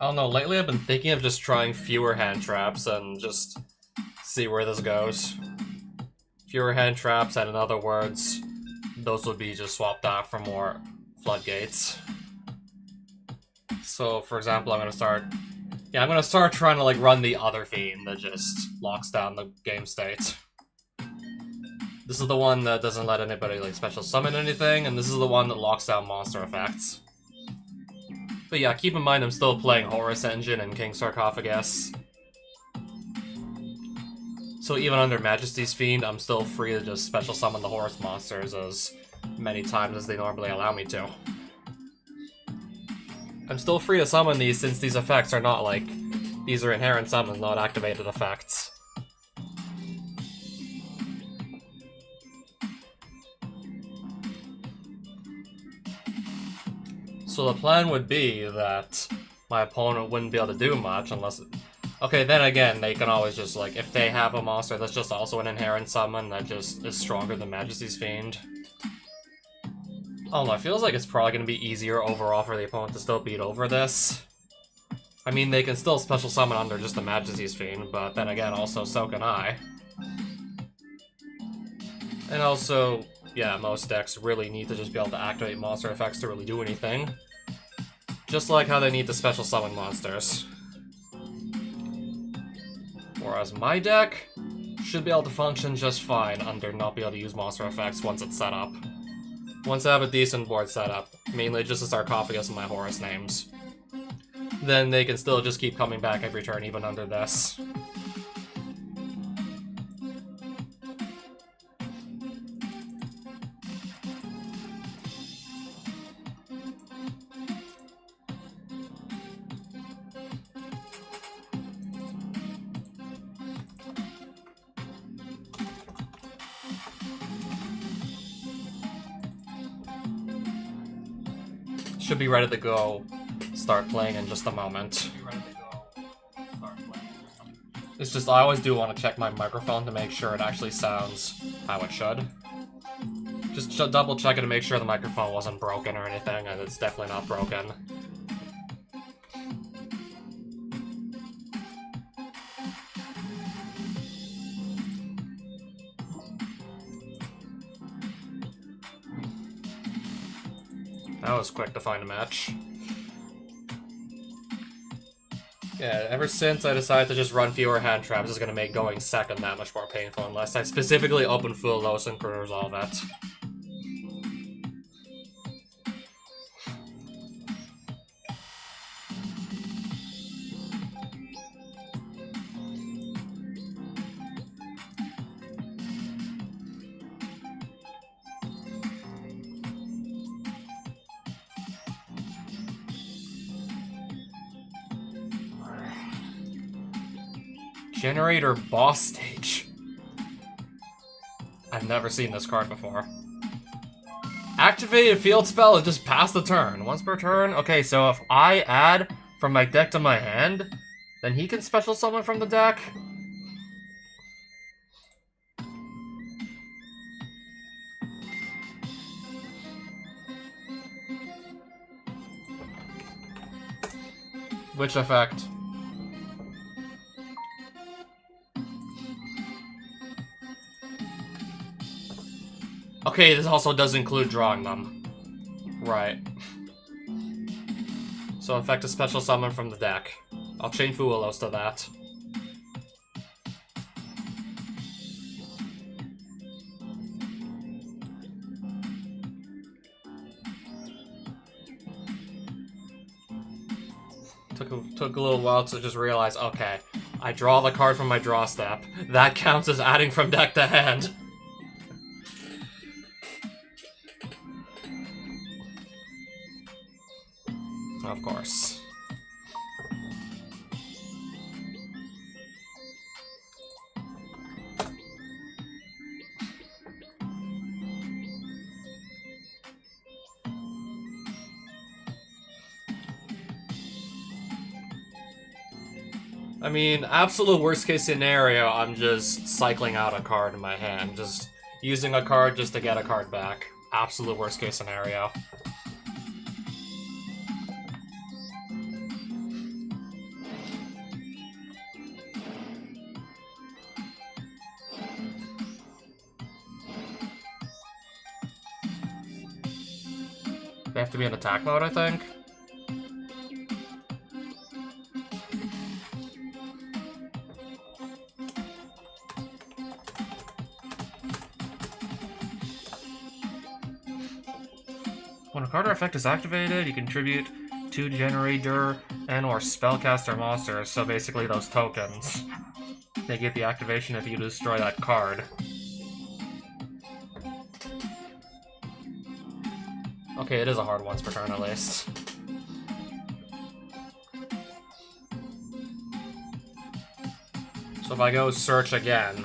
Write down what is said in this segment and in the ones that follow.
I don't know, lately I've been thinking of just trying fewer hand traps and just see where this goes. Fewer hand traps, and in other words, those would be just swapped out for more floodgates. So, for example, I'm gonna start trying to, like, run the other fiend that just locks down the game state. This is the one that doesn't let anybody, like, special summon anything, and this is the one that locks down monster effects. But yeah, keep in mind I'm still playing Horus Engine and King Sarcophagus. So even under Majesty's Fiend, I'm still free to just special summon the Horus monsters as many times as they normally allow me to. I'm still free to summon these since these effects are not like... These are inherent summons, not activated effects. So the plan would be that my opponent wouldn't be able to do much unless... Okay, then again, they can always just, like, if they have a monster that's just also an inherent summon that just is stronger than Majesty's Fiend. I don't know, it feels like it's probably going to be easier overall for the opponent to still beat over this. I mean, they can still special summon under just the Majesty's Fiend, but then again, also so can I. And also, yeah, most decks really need to just be able to activate monster effects to really do anything. Just like how they need to special summon monsters. Whereas my deck should be able to function just fine under not be able to use monster effects once it's set up. Once I have a decent board set up, mainly just a Sarcophagus and my Horus names, then they can still just keep coming back every turn even under this. Should be ready to go. Start playing in just a moment. It's just, I always do want to check my microphone to make sure it actually sounds how it should. Just double check it to make sure the microphone wasn't broken or anything, and it's definitely not broken. That was quick to find a match. Yeah, ever since I decided to just run fewer hand traps, it's gonna make going second that much more painful unless I specifically open full low sync to resolve it. Generator boss stage. I've never seen this card before. Activate a field spell and just pass the turn. Once per turn? Okay, so if I add from my deck to my hand, then he can special summon from the deck? Which effect? Okay, this also does include drawing them. Right. So effect a special summon from the deck. I'll chain Fuelos to that. Took a little while to just realize, okay, I draw the card from my draw step. That counts as adding from deck to hand. Of course. I mean, absolute worst case scenario, I'm just cycling out a card in my hand. Just using a card just to get a card back. Absolute worst case scenario. They have to be in attack mode, I think. When a card or effect is activated, you contribute 2 generator and or spellcaster monsters, so basically those tokens. They get the activation if you destroy that card. Okay, it is a hard once per turn at least. So if I go search again...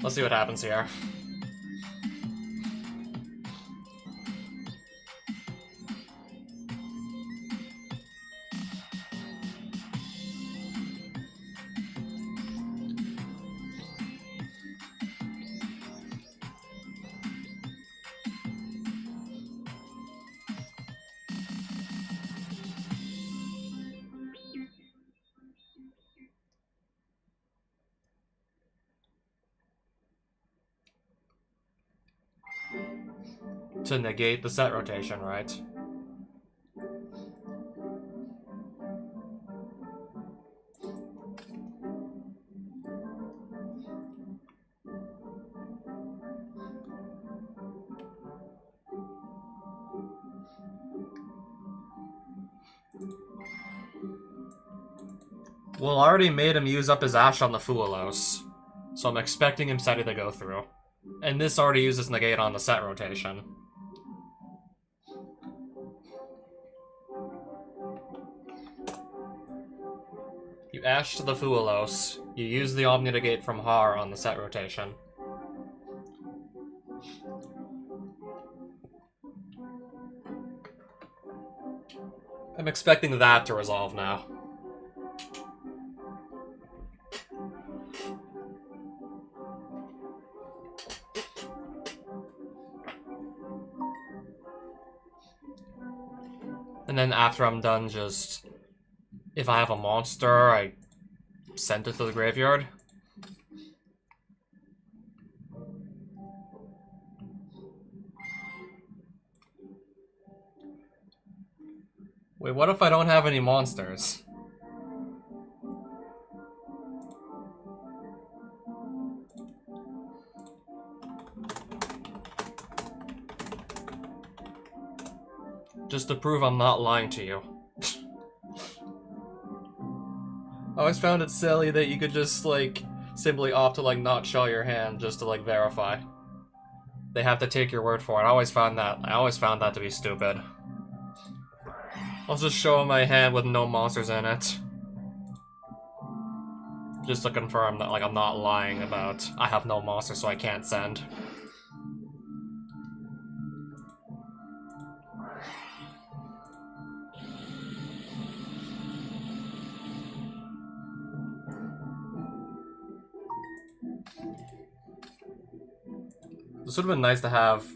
Let's see what happens here. To negate the set rotation, right? Well, I already made him use up his Ash on the Fuelos, so I'm expecting him Seti to go through. And this already uses negate on the set rotation. You Ash to the Fuelos, you use the Omni-Negate from Har on the set rotation. I'm expecting that to resolve now. And then after I'm done, just... if I have a monster, I send it to the graveyard. Wait, what if I don't have any monsters? Just to prove I'm not lying to you. I always found it silly that you could just, like, simply opt to, like, not show your hand just to, like, verify. They have to take your word for it. I always found that to be stupid. I'll just show my hand with no monsters in it. Just to confirm that, like, I'm not lying about I have no monsters so I can't send. This would have been nice to have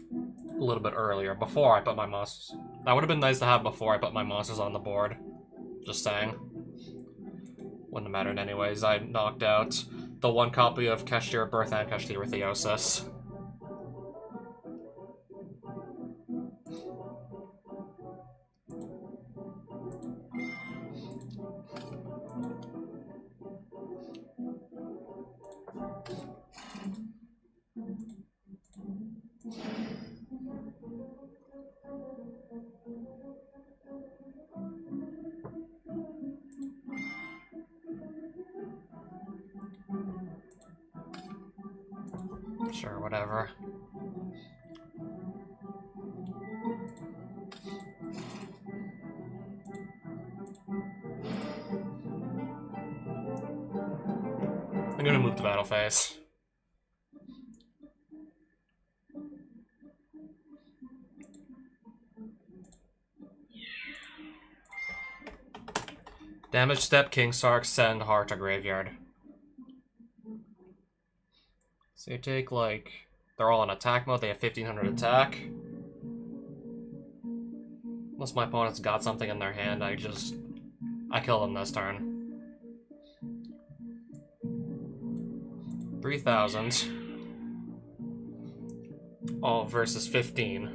a little bit earlier, before I put my monsters... That would have been nice to have before I put my monsters on the board. Just saying. Wouldn't have mattered anyways. I knocked out the one copy of Kashtira Birth and Kashtira Theosis. Sure, whatever. I'm gonna move to battle phase. Damage step, King Sark, send Heart to graveyard. So you take, like, they're all in attack mode, they have 1500 attack. Unless my opponent's got something in their hand, I kill them this turn. 3,000. All versus 15.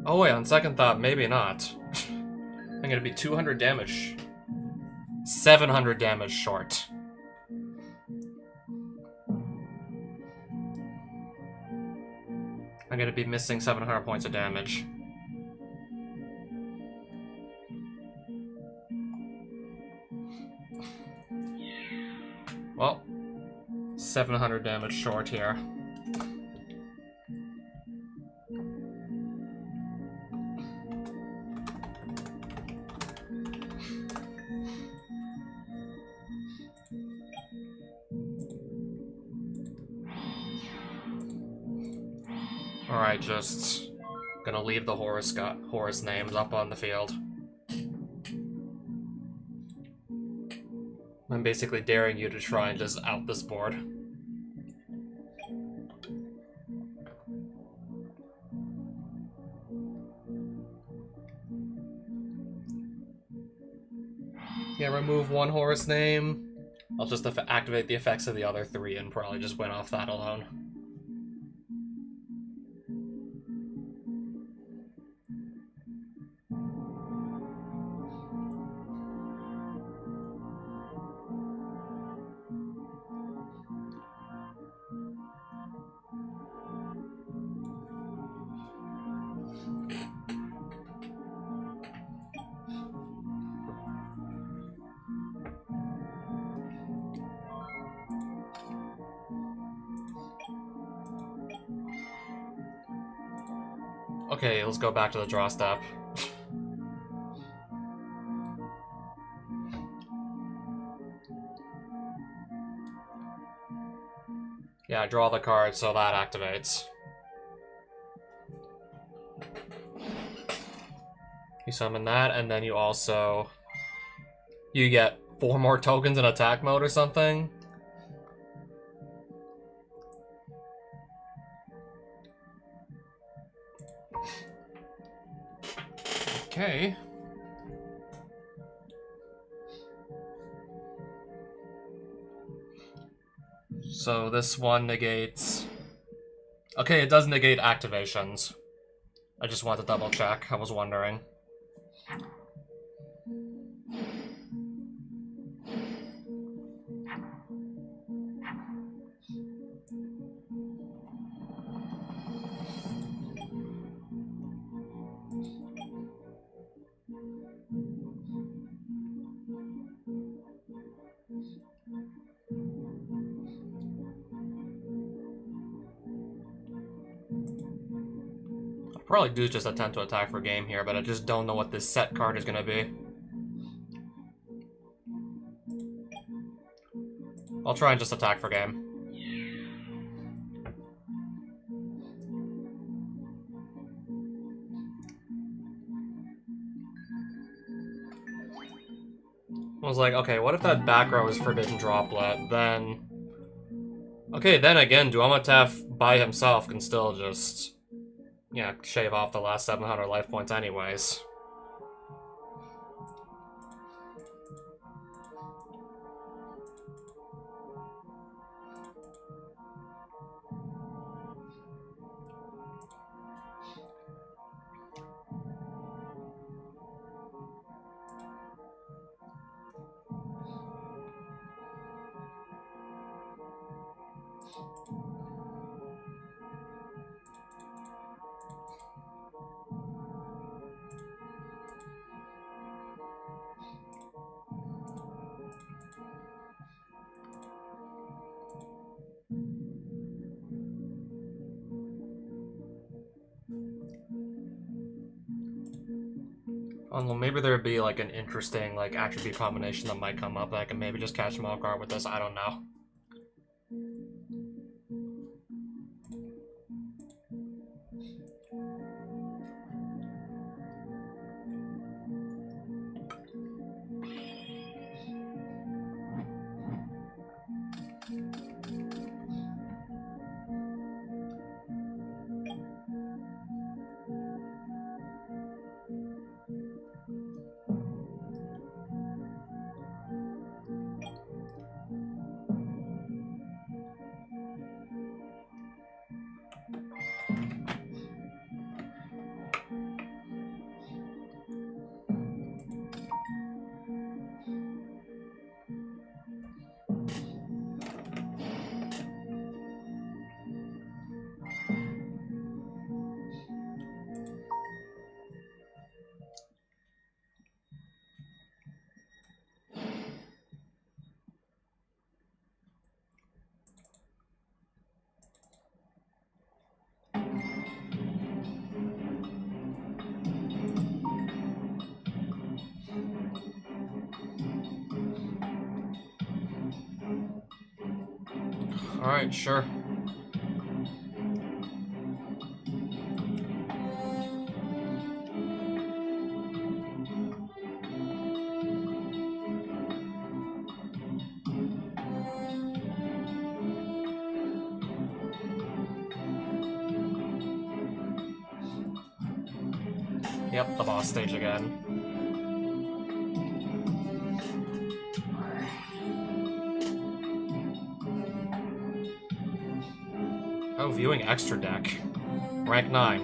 Oh wait, on second thought, maybe not. I'm gonna be 200 damage. 700 damage short. I'm gonna be missing 700 points of damage. Well, 700 damage short here. Alright, just gonna leave the Horus names up on the field. I'm basically daring you to try and just out this board. Yeah, remove one Horus name. I'll just activate the effects of the other 3 and probably just win off that alone. Okay, let's go back to the draw step. Yeah, draw the card, so that activates. You summon that, and then you also... You get 4 more tokens in attack mode or something? Okay. So this one negates... Okay, it does negate activations. I just wanted to double check, I was wondering. Probably do just attempt to attack for game here, but I just don't know what this set card is gonna be. I'll try and just attack for game. I was like, okay, what if that back row is Forbidden Droplet? Then... Okay, then again, Duelingbook by himself can still just... Yeah, shave off the last 700 life points anyways. Well, maybe there'd be like an interesting like attribute combination that might come up that I can maybe just catch him off guard with this. I don't know. Alright, sure. Yep, the boss stage again. Oh, viewing extra deck. Rank 9.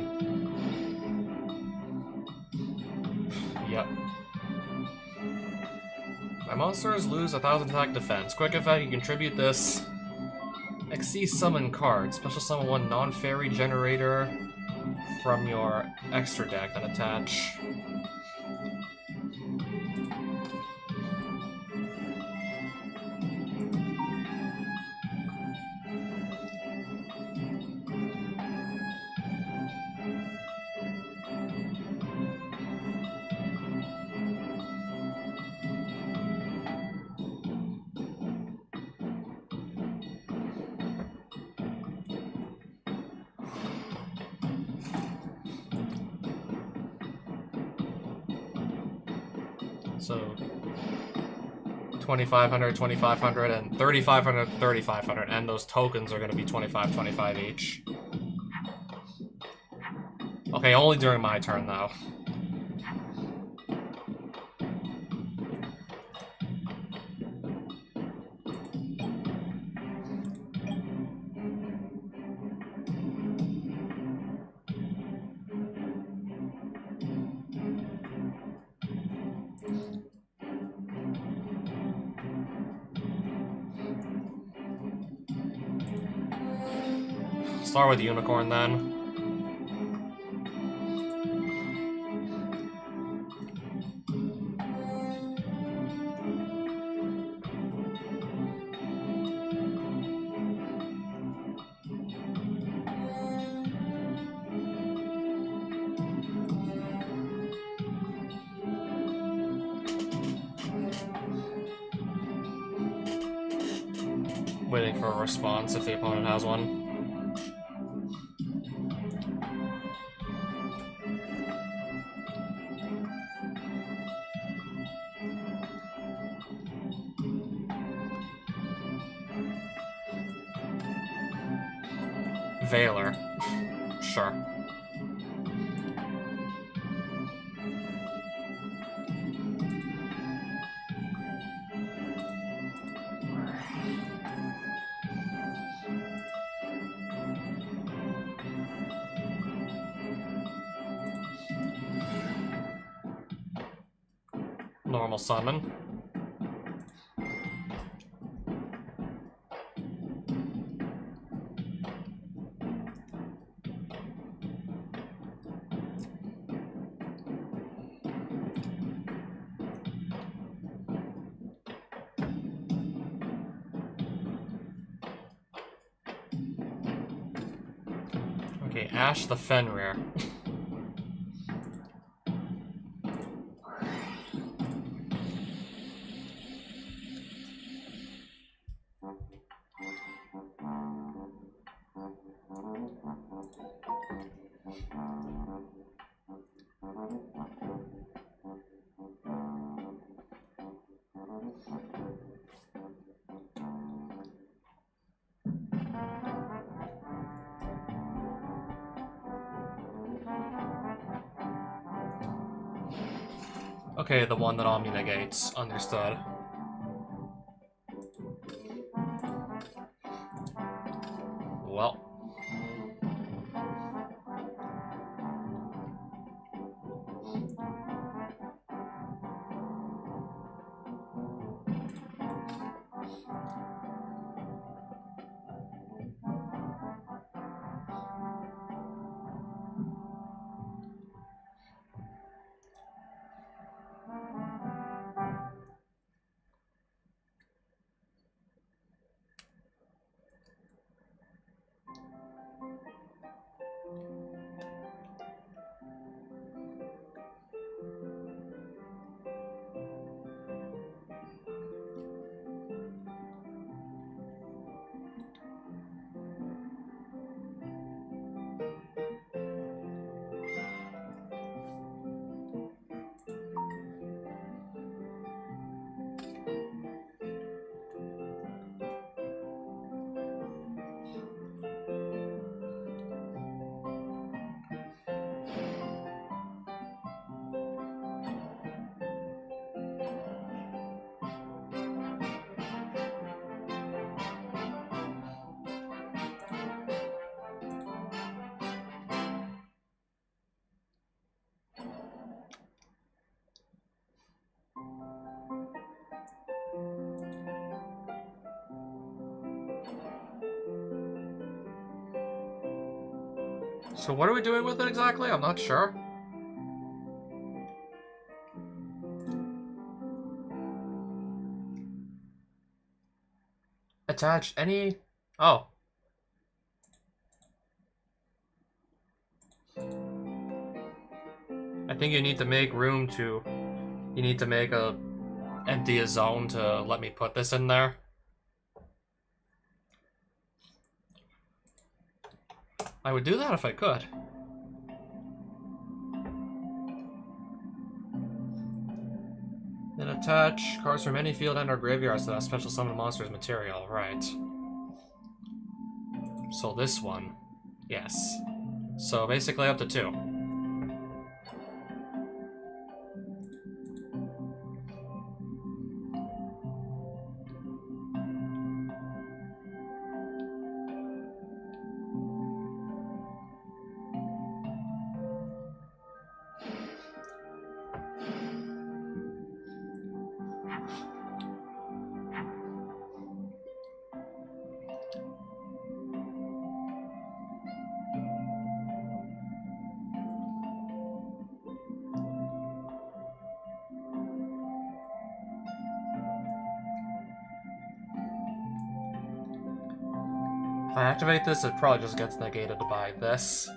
Yep. My monsters lose 1,000 attack defense. Quick effect, you contribute this. Xyz summon card. Special summon one non-fairy generator from your extra deck, then attach. So 2,500, 2,500, and 3,500, 3,500, and those tokens are going to be 25, 25 each. Okay, only during my turn, though. Start with the unicorn, then. Waiting for a response if the opponent has one. Veiler. Sure. Normal summon. Okay, Ash the Fenrir. Okay, the one that Omni negates. Understood. Well. So what are we doing with it exactly? I'm not sure. Attach any... Oh. I think you need to make room to... You need to make a... empty a zone to let me put this in there. I would do that if I could. Then attach cards from any field and or graveyards to that special summon monsters material. Right. So this one. Yes. So basically up to 2. If I activate this, it probably just gets negated by this.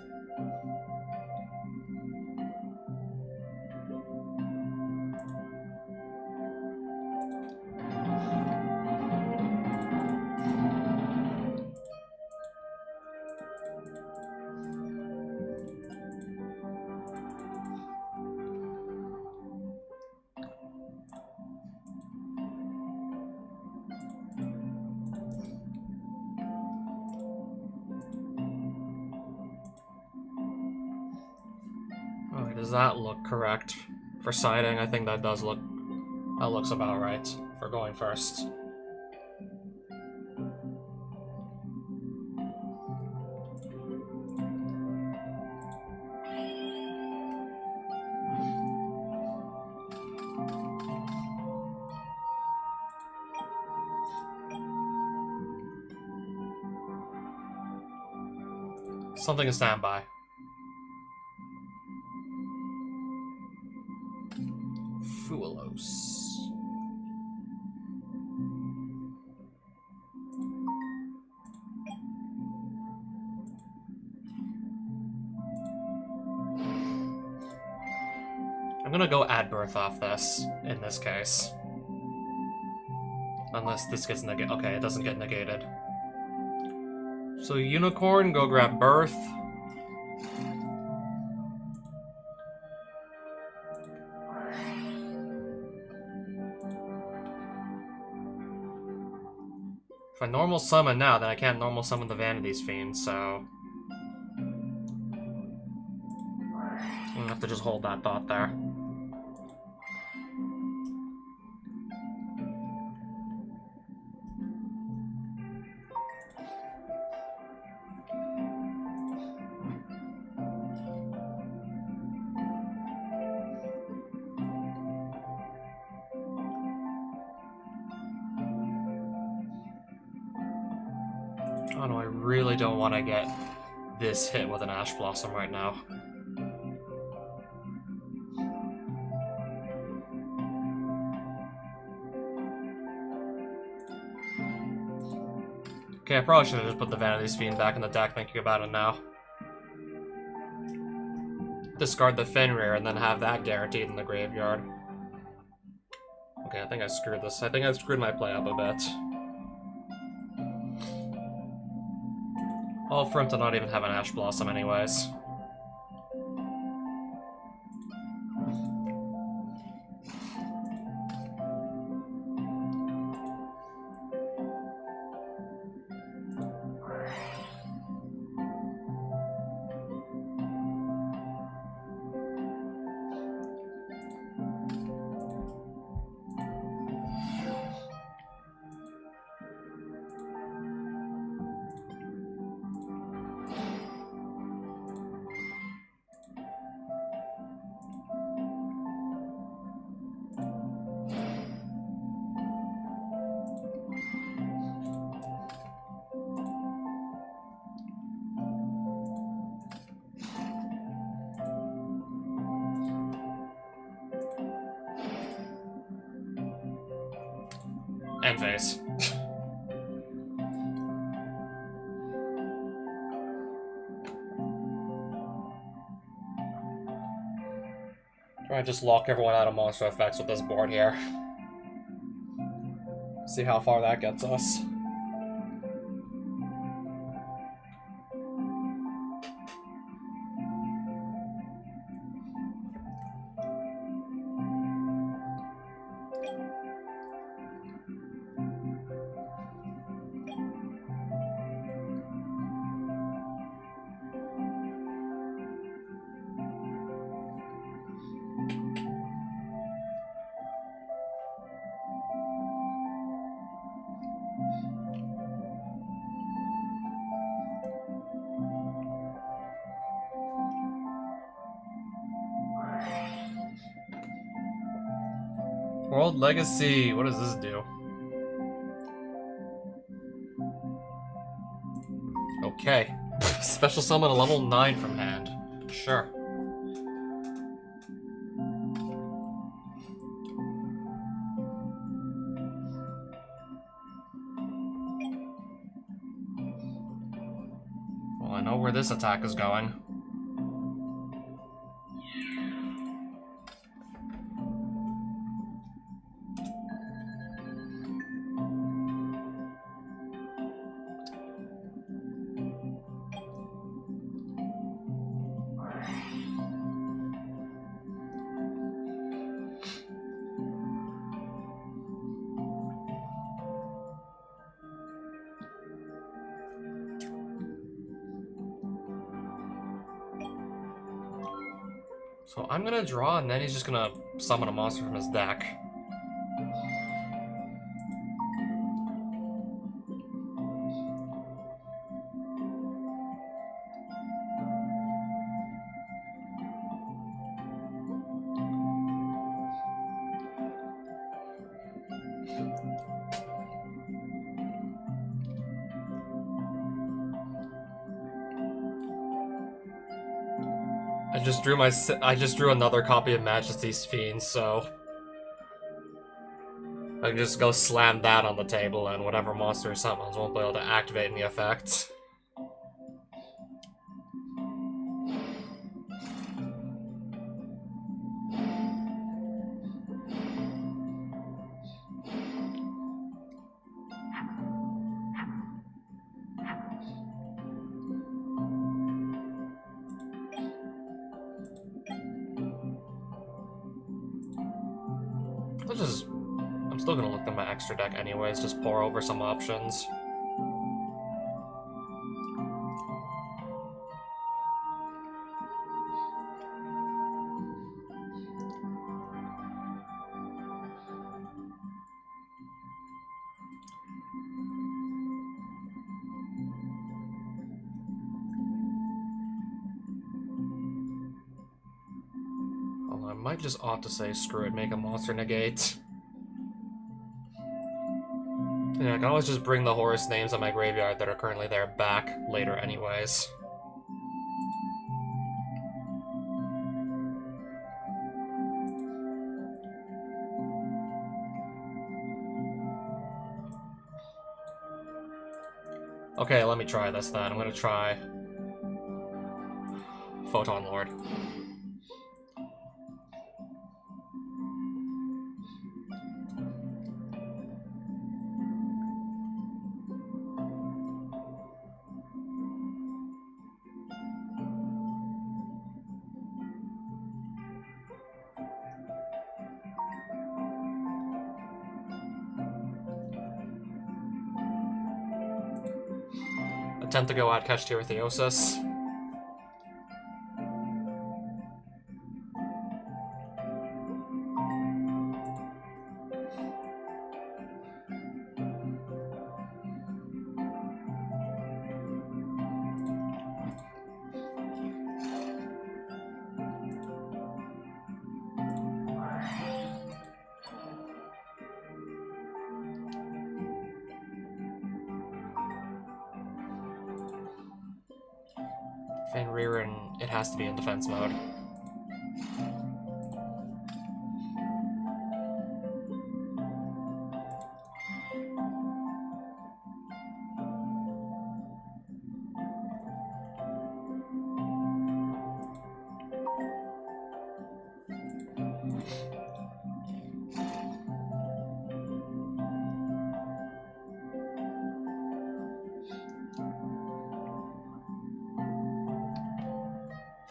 Does that look correct? For siding, I think that does look... That looks about right for going first. Something to stand by. Foolos. I'm gonna go add birth off this, in this case. Unless this gets negated. Okay, it doesn't get negated. So Unicorn, go grab birth. If I normal summon now, then I can't normal summon the Vanity's Fiend, so... I'm gonna have to just hold that thought there. Oh no, I really don't want to get this hit with an Ash Blossom right now. Okay, I probably should have just put the Vanity's Fiend back in the deck thinking about it now. Discard the Fenrir and then have that guaranteed in the graveyard. Okay, I think I screwed this. I think I screwed my play up a bit. All for him to not even have an Ash Blossom anyways. End phase. Try to just lock everyone out of monster effects with this board here. See how far that gets us. World Legacy, what does this do? Okay. Special summon a level 9 from hand. Sure. Well, I know where this attack is going. So I'm gonna draw, and then he's just gonna summon a monster from his deck. I just drew another copy of Majesty's Fiend, so I can just go slam that on the table, and whatever monster summons won't be able to activate any effects. I'm still gonna look at my extra deck anyways, just pour over some options. Although I might just opt to say screw it, make a monster negate. Yeah, I can always just bring the Horus names on my graveyard that are currently there back later anyways. Okay, let me try this then. I'm gonna try Photon Lord. Attempt to go at Kashtira Theosis. Fenrir, and it has to be in defense mode.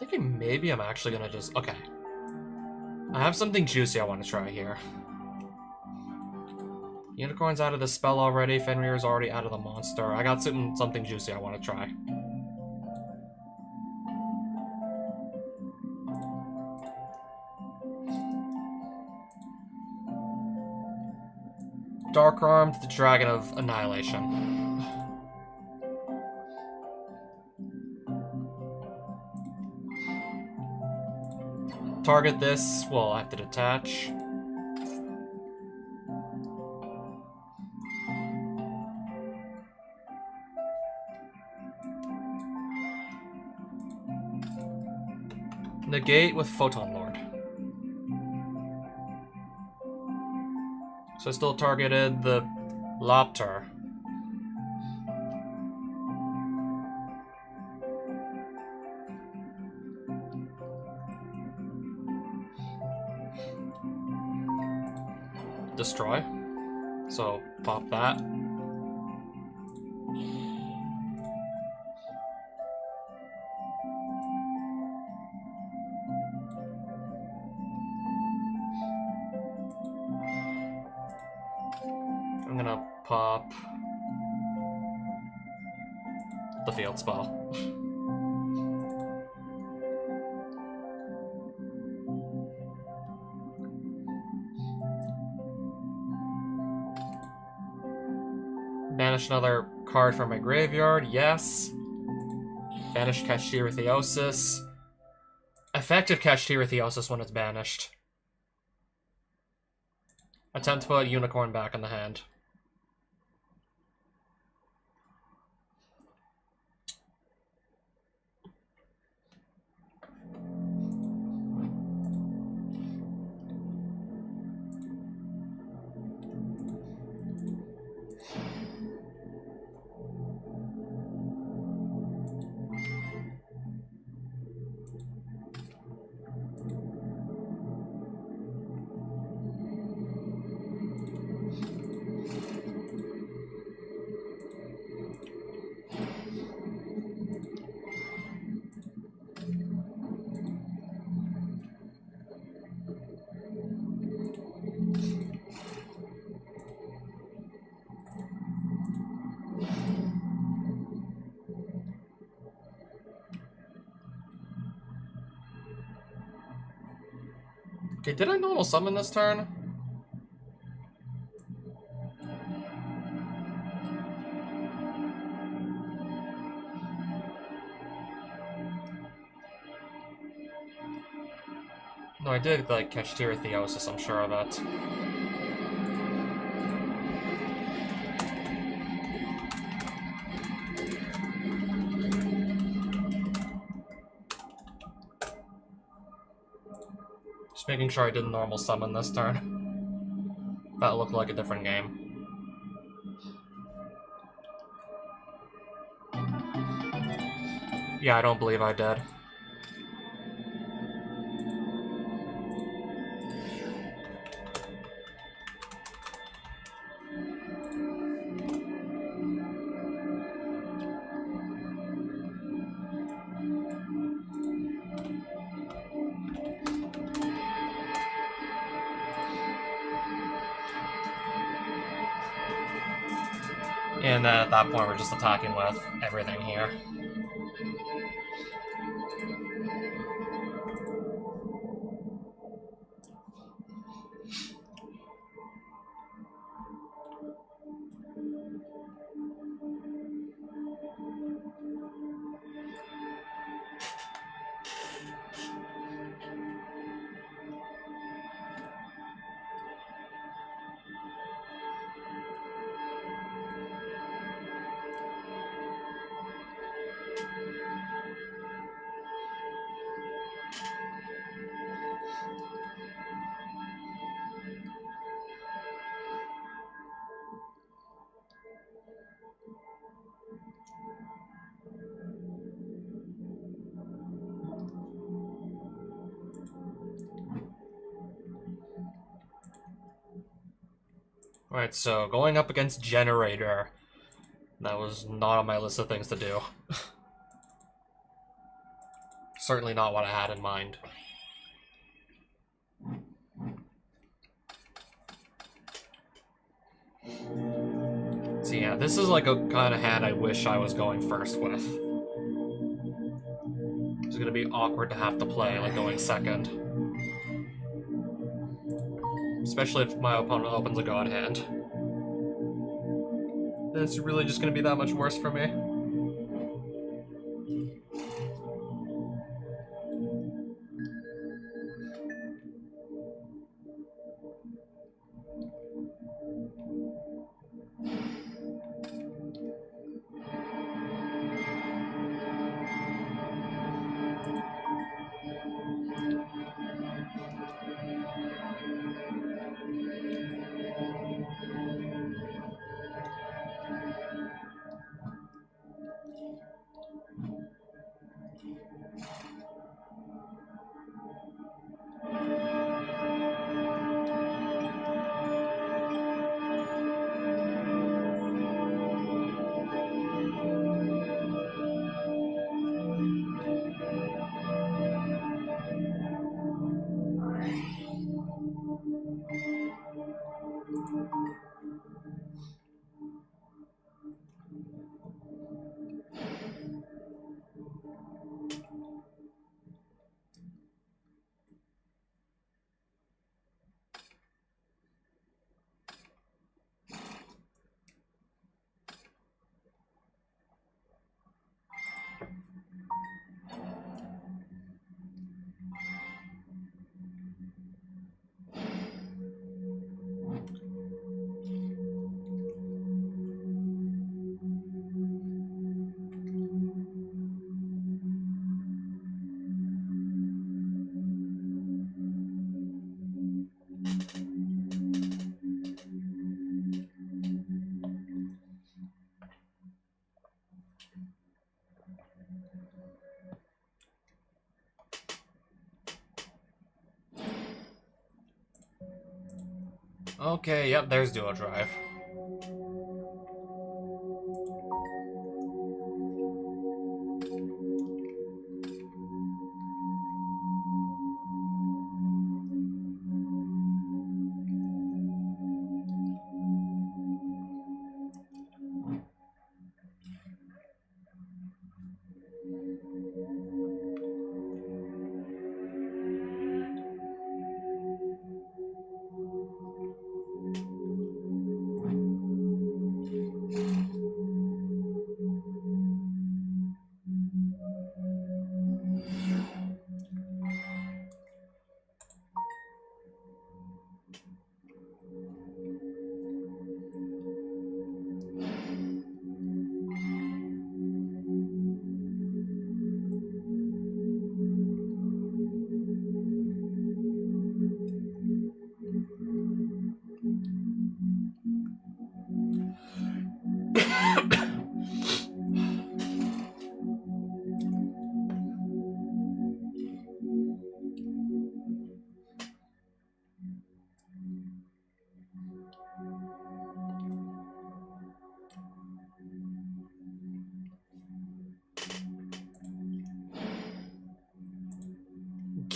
thinking maybe I'm actually gonna just... Okay. I have something juicy I want to try here. Unicorn's out of the spell already. Fenrir's already out of the monster. I got something juicy I want to try. Dark Armed, the Dragon of Annihilation. Target this. Well, I have to detach. Negate with Photon Lord. So I still targeted the Lopter. Destroy. So pop that. I'm gonna pop the field spell. Banish another card from my graveyard, yes. Banish Kashtira Theosis. Effective Kashtira Theosis when it's banished. Attempt to put Unicorn back in the hand. Okay, did I normal summon this turn? No, I did, like, Kashtira Theosis, I'm sure of it. Just making sure I didn't normal summon this turn. That looked like a different game. Yeah, I don't believe I did. And then at that point, we're just attacking with everything here. Alright, so going up against Generator. That was not on my list of things to do. certainly not what I had in mind. So yeah, this is like a kind of hand I wish I was going first with. It's gonna be awkward to have to play, like, going second. Especially if my opponent opens a god hand. Then it's really just gonna be that much worse for me. Okay, yep, there's Duo Drive.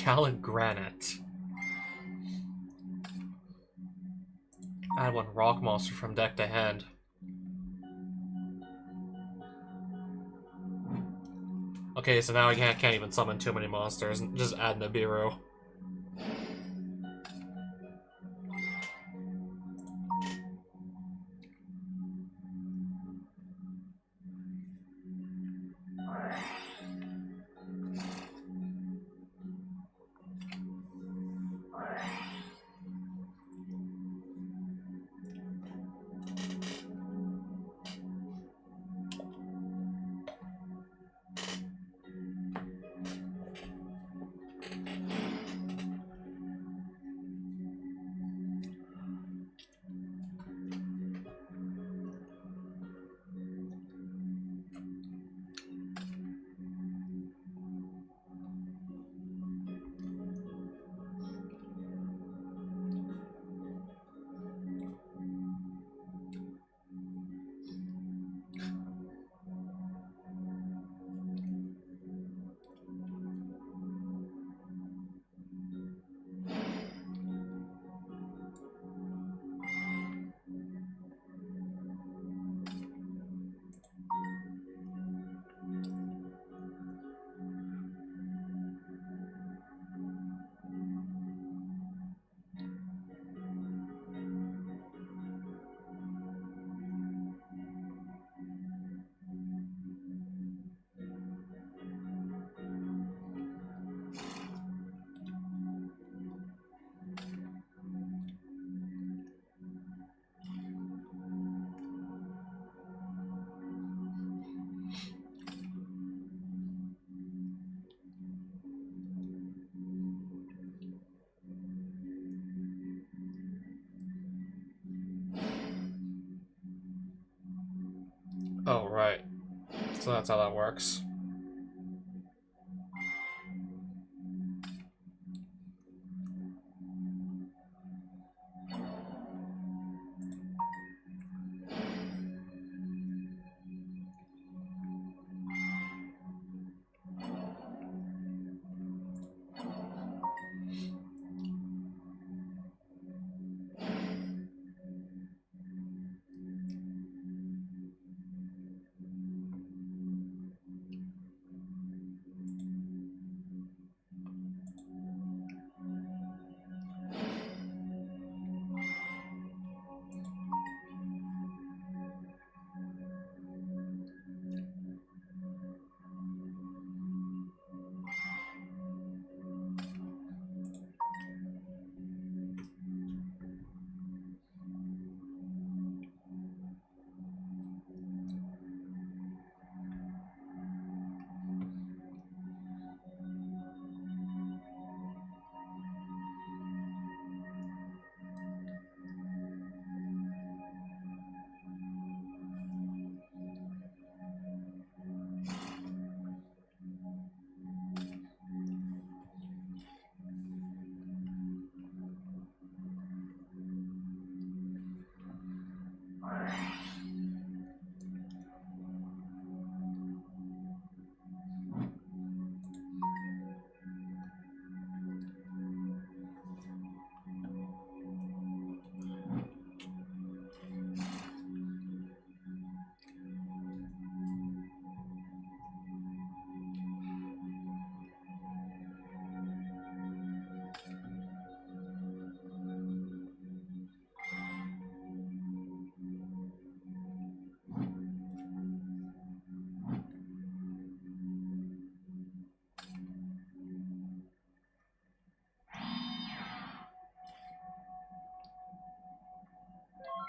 Gallant Granite. Add one rock monster from deck to hand. Okay, so now I can't even summon too many monsters. Just add Nibiru. Oh, right. So that's how that works.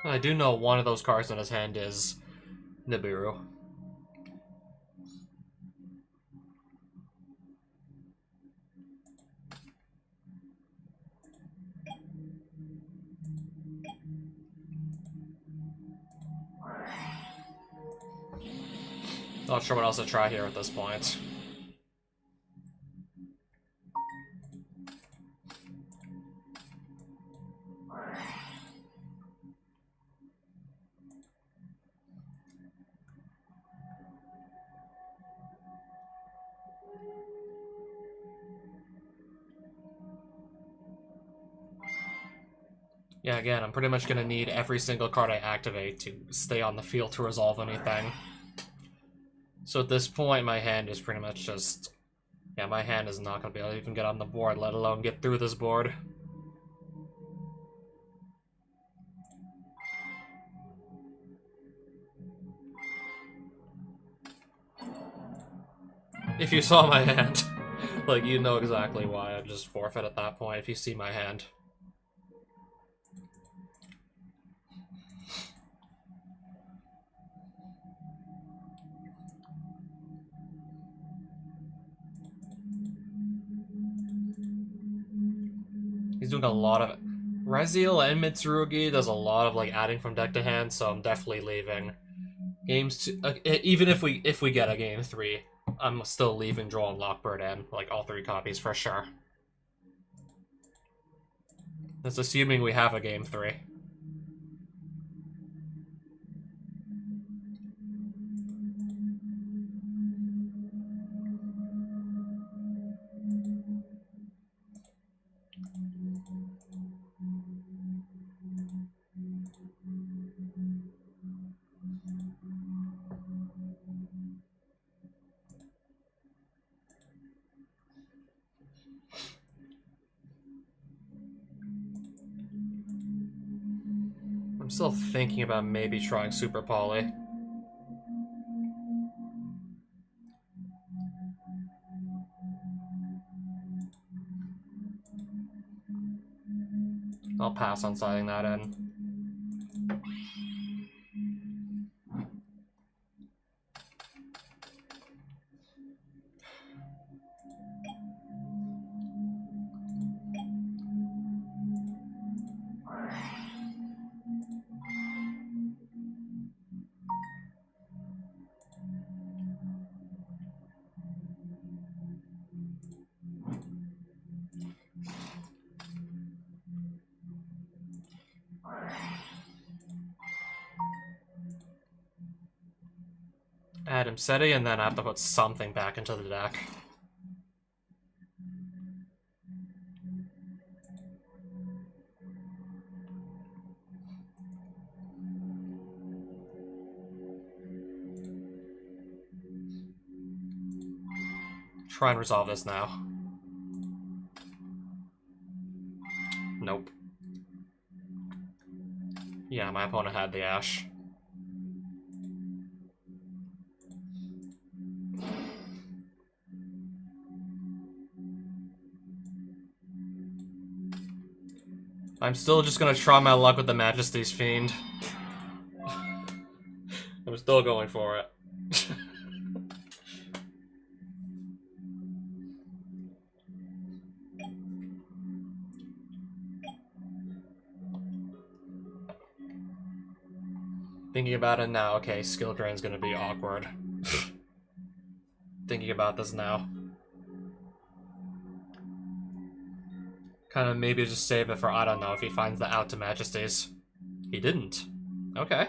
I do know one of those cards in his hand is Nibiru. Not sure what else to try here at this point. Yeah, again, I'm pretty much gonna need every single card I activate to stay on the field to resolve anything. So at this point, my hand is pretty much just... Yeah, my hand is not gonna be able to even get on the board, let alone get through this board. If you saw my hand, like, you know exactly why I just forfeit at that point if you see my hand. He's doing a lot of... Reziel and Mitsurugi does a lot of, like, adding from deck to hand, so I'm definitely leaving. Games two, even if we get a game 3, I'm still leaving Draw and Lockbird in, like, all 3 copies for sure. That's assuming we have a game 3. I'm still thinking about maybe trying Super Poly. I'll pass on signing that in. Add Imseti, and then I have to put something back into the deck. Try and resolve this now. Nope. Yeah, my opponent had the Ash. I'm still just gonna try my luck with the Majesty's Fiend. I'm still going for it. Thinking about it now, okay, skill drain's gonna be awkward. Thinking about this now. Kind of maybe just save it for, I don't know, if he finds the out to Majesties. He didn't. Okay.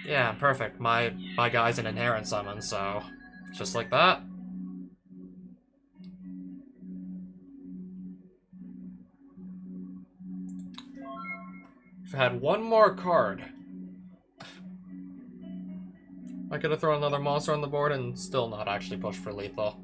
Yeah, perfect. My guy's an inherent summon, so just like that. If I had one more card, I could have thrown another monster on the board and still not actually push for lethal.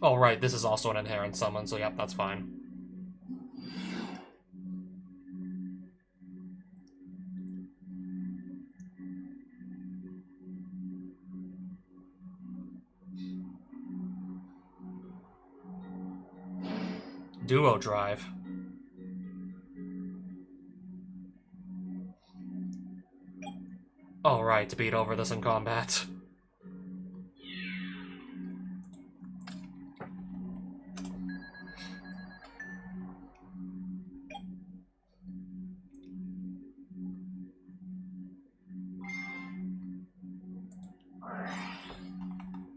Oh, right, this is also an inherent summon, so yep, that's fine. Duo drive. Oh, right, to beat over this in combat.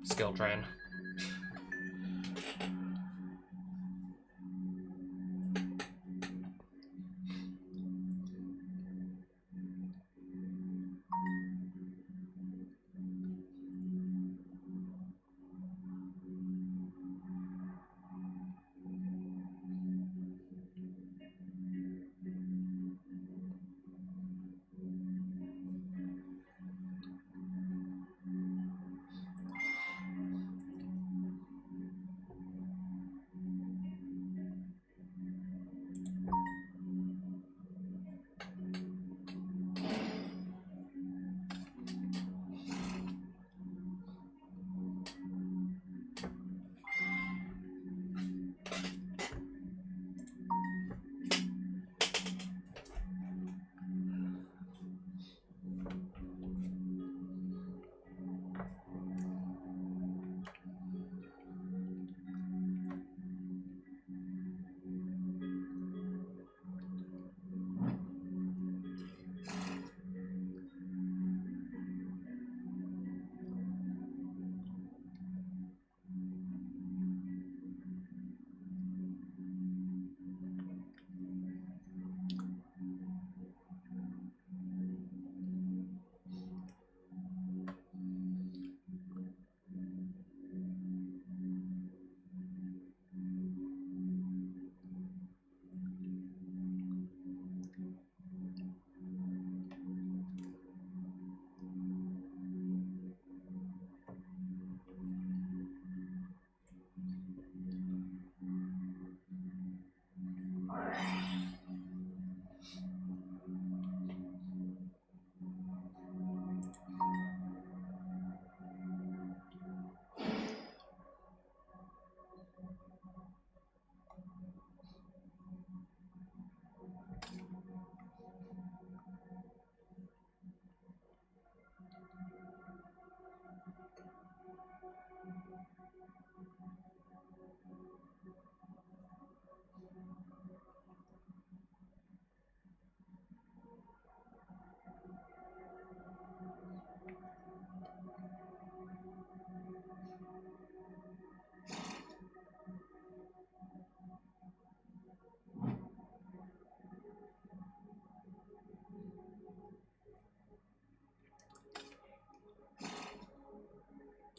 Skill drain.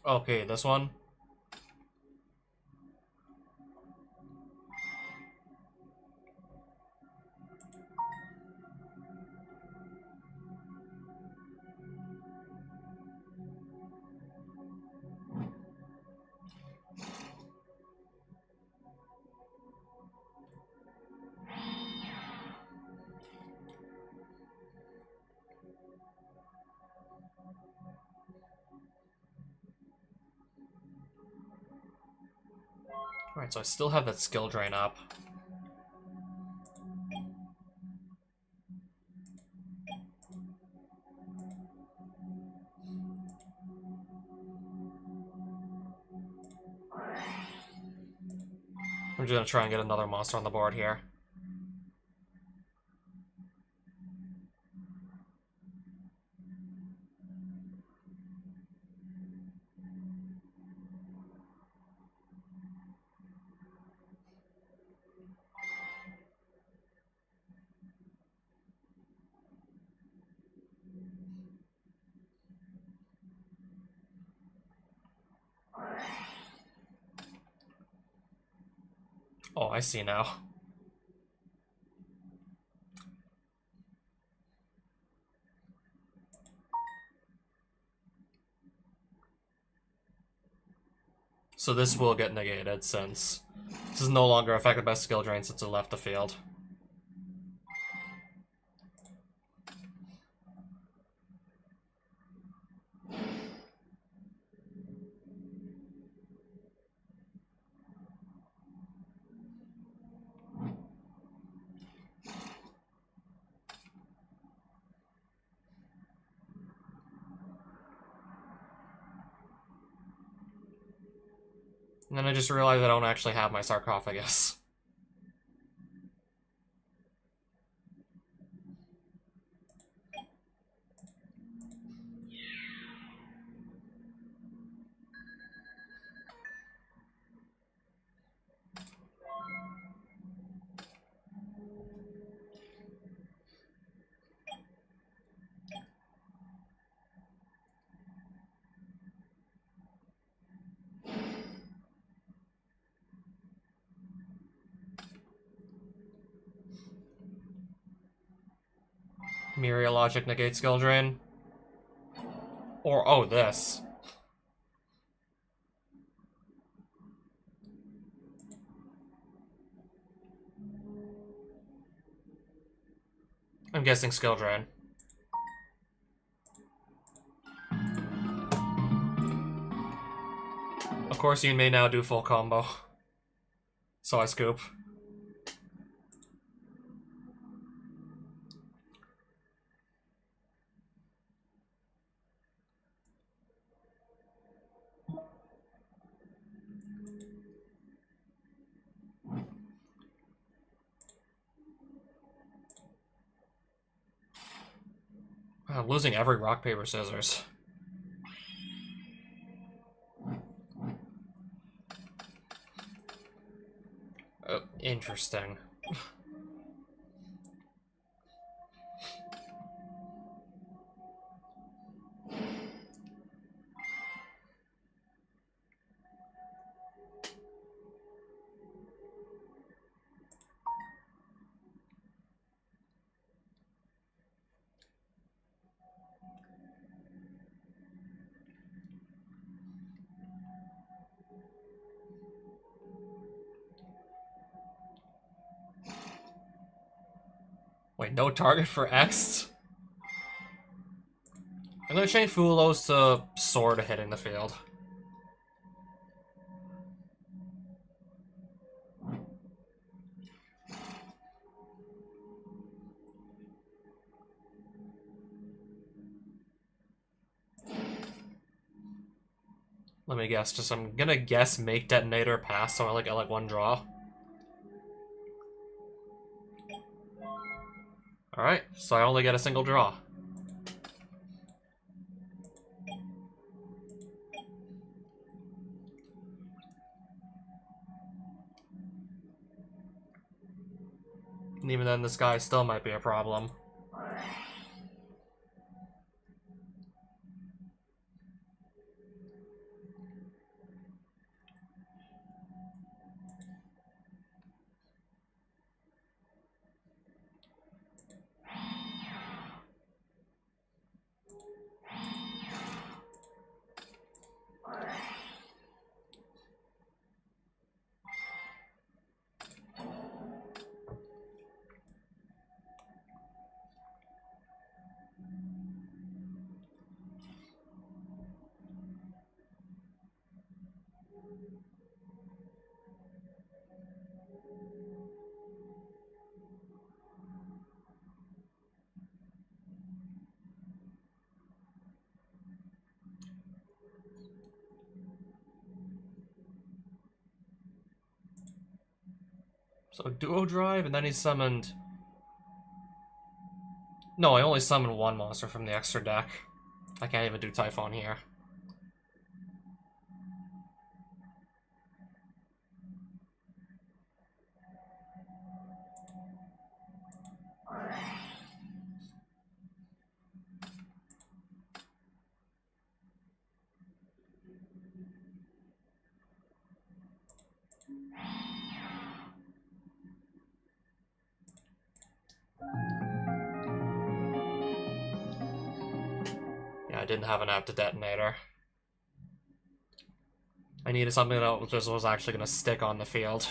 Okay, this one. Alright, so I still have that skill drain up. I'm just gonna try and get another monster on the board here. Oh, I see now. So this will get negated since this is no longer affected by skill drain since it left the field. And then I just realized I don't actually have my sarcophagus. Meteorologic negate skill drain. Or, oh, this. I'm guessing skill drain. Of course, you may now do full combo. So I scoop. I'm losing every rock, paper, scissors. Oh, interesting. Wait, no target for X? I'm gonna change Fulos to sword hitting the field. Let me guess, just I'm gonna guess make detonator pass, so I like one draw. Alright, so I only get a single draw. And even then, this guy still might be a problem. So Duo Drive, and then he summoned... No, I only summoned one monster from the extra deck. I can't even do Typhon here. Yeah, I didn't have an app to detonator. I needed something that just was actually going to stick on the field.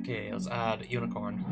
Okay, let's add Unicorn.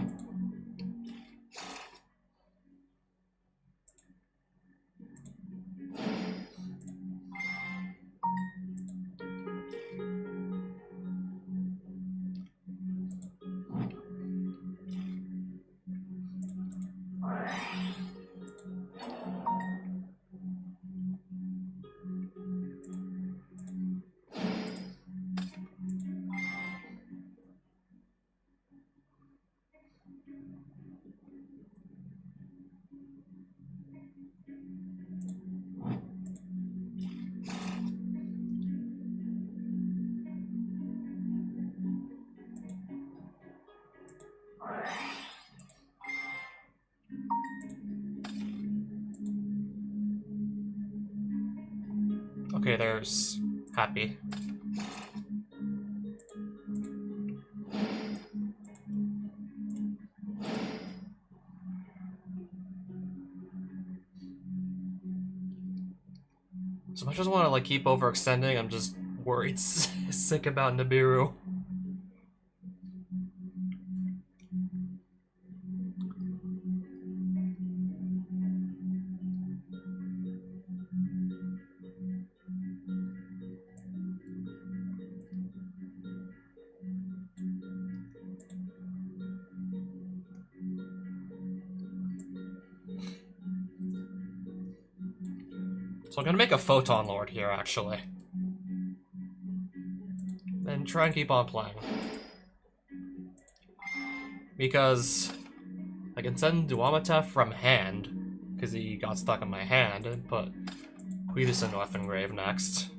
Okay, there's Happy. So much as I want to like keep overextending, I'm just worried sick about Nibiru. So I'm gonna make a Photon Lord here, actually. And try and keep on playing. Because I can send Duamatef from hand, because he got stuck in my hand, and put Quetus into Effengrave next.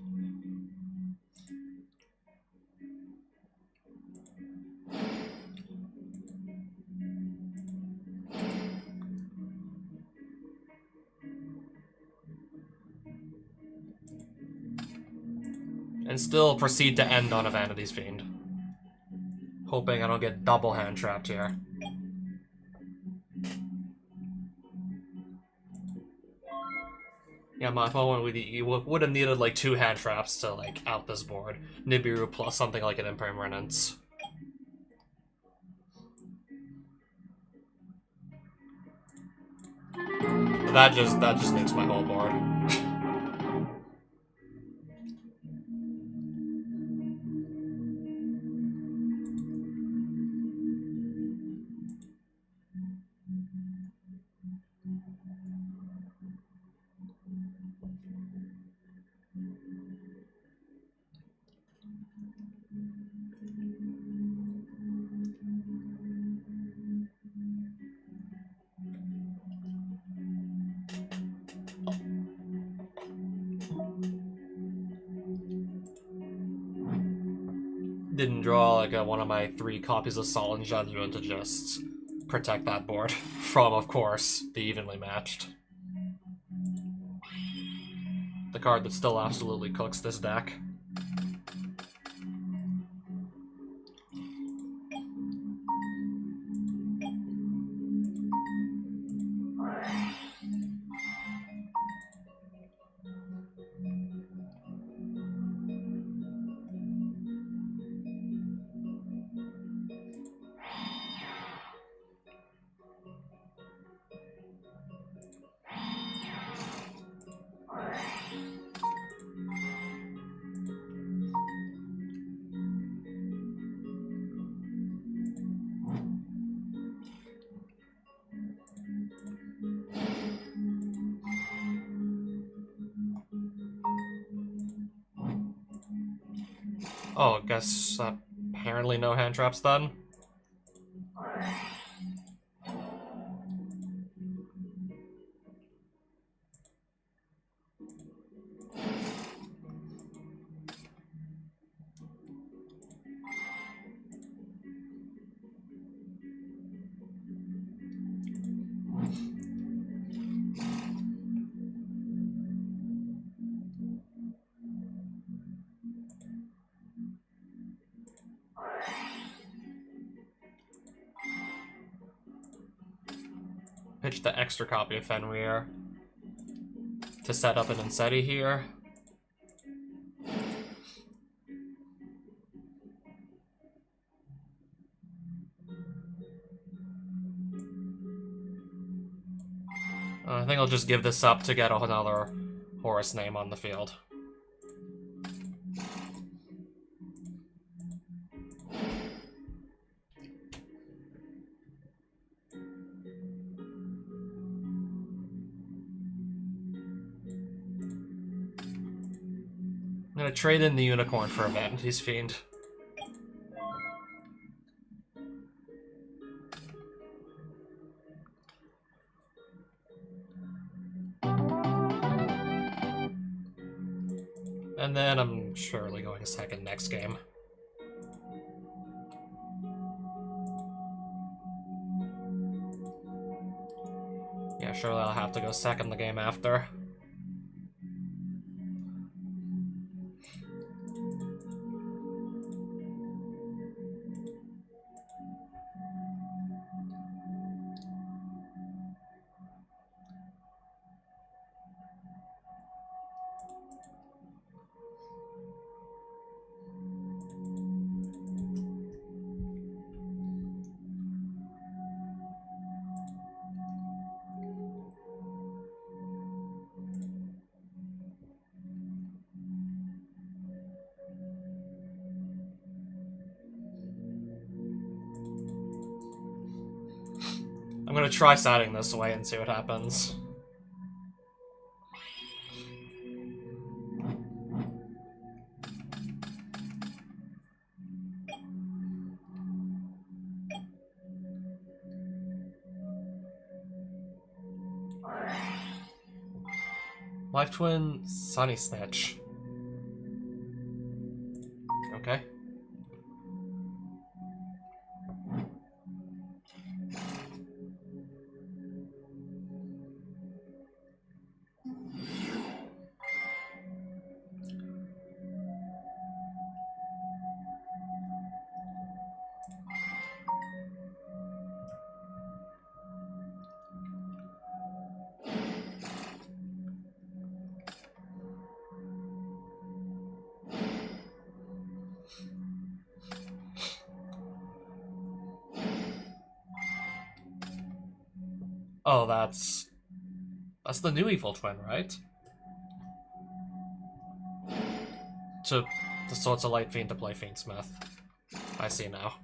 And still proceed to end on a Vanity's Fiend. Hoping I don't get double hand trapped here. Yeah, my opponent would have needed like 2 hand traps to like out this board. Nibiru plus something like an Impermanence. That just nukes my whole board. Didn't draw like one of my 3 copies of Solemn Judgment to just protect that board from, of course, the evenly matched. The card that still absolutely cooks this deck. Oh, guess apparently no hand traps then. Pitch the extra copy of Fenrir to set up an Insetti here. I think I'll just give this up to get another Horus name on the field. I'm gonna trade in the Unicorn for a Vanity's Fiend. And then I'm surely going second next game. Yeah, surely I'll have to go second the game after. I'm gonna try siding this way and see what happens. Life Twin, Sunny Snitch. Okay. Oh, that's the new Evil Twin, right? So it's a Light Fiend to play Fiendsmith. I see now.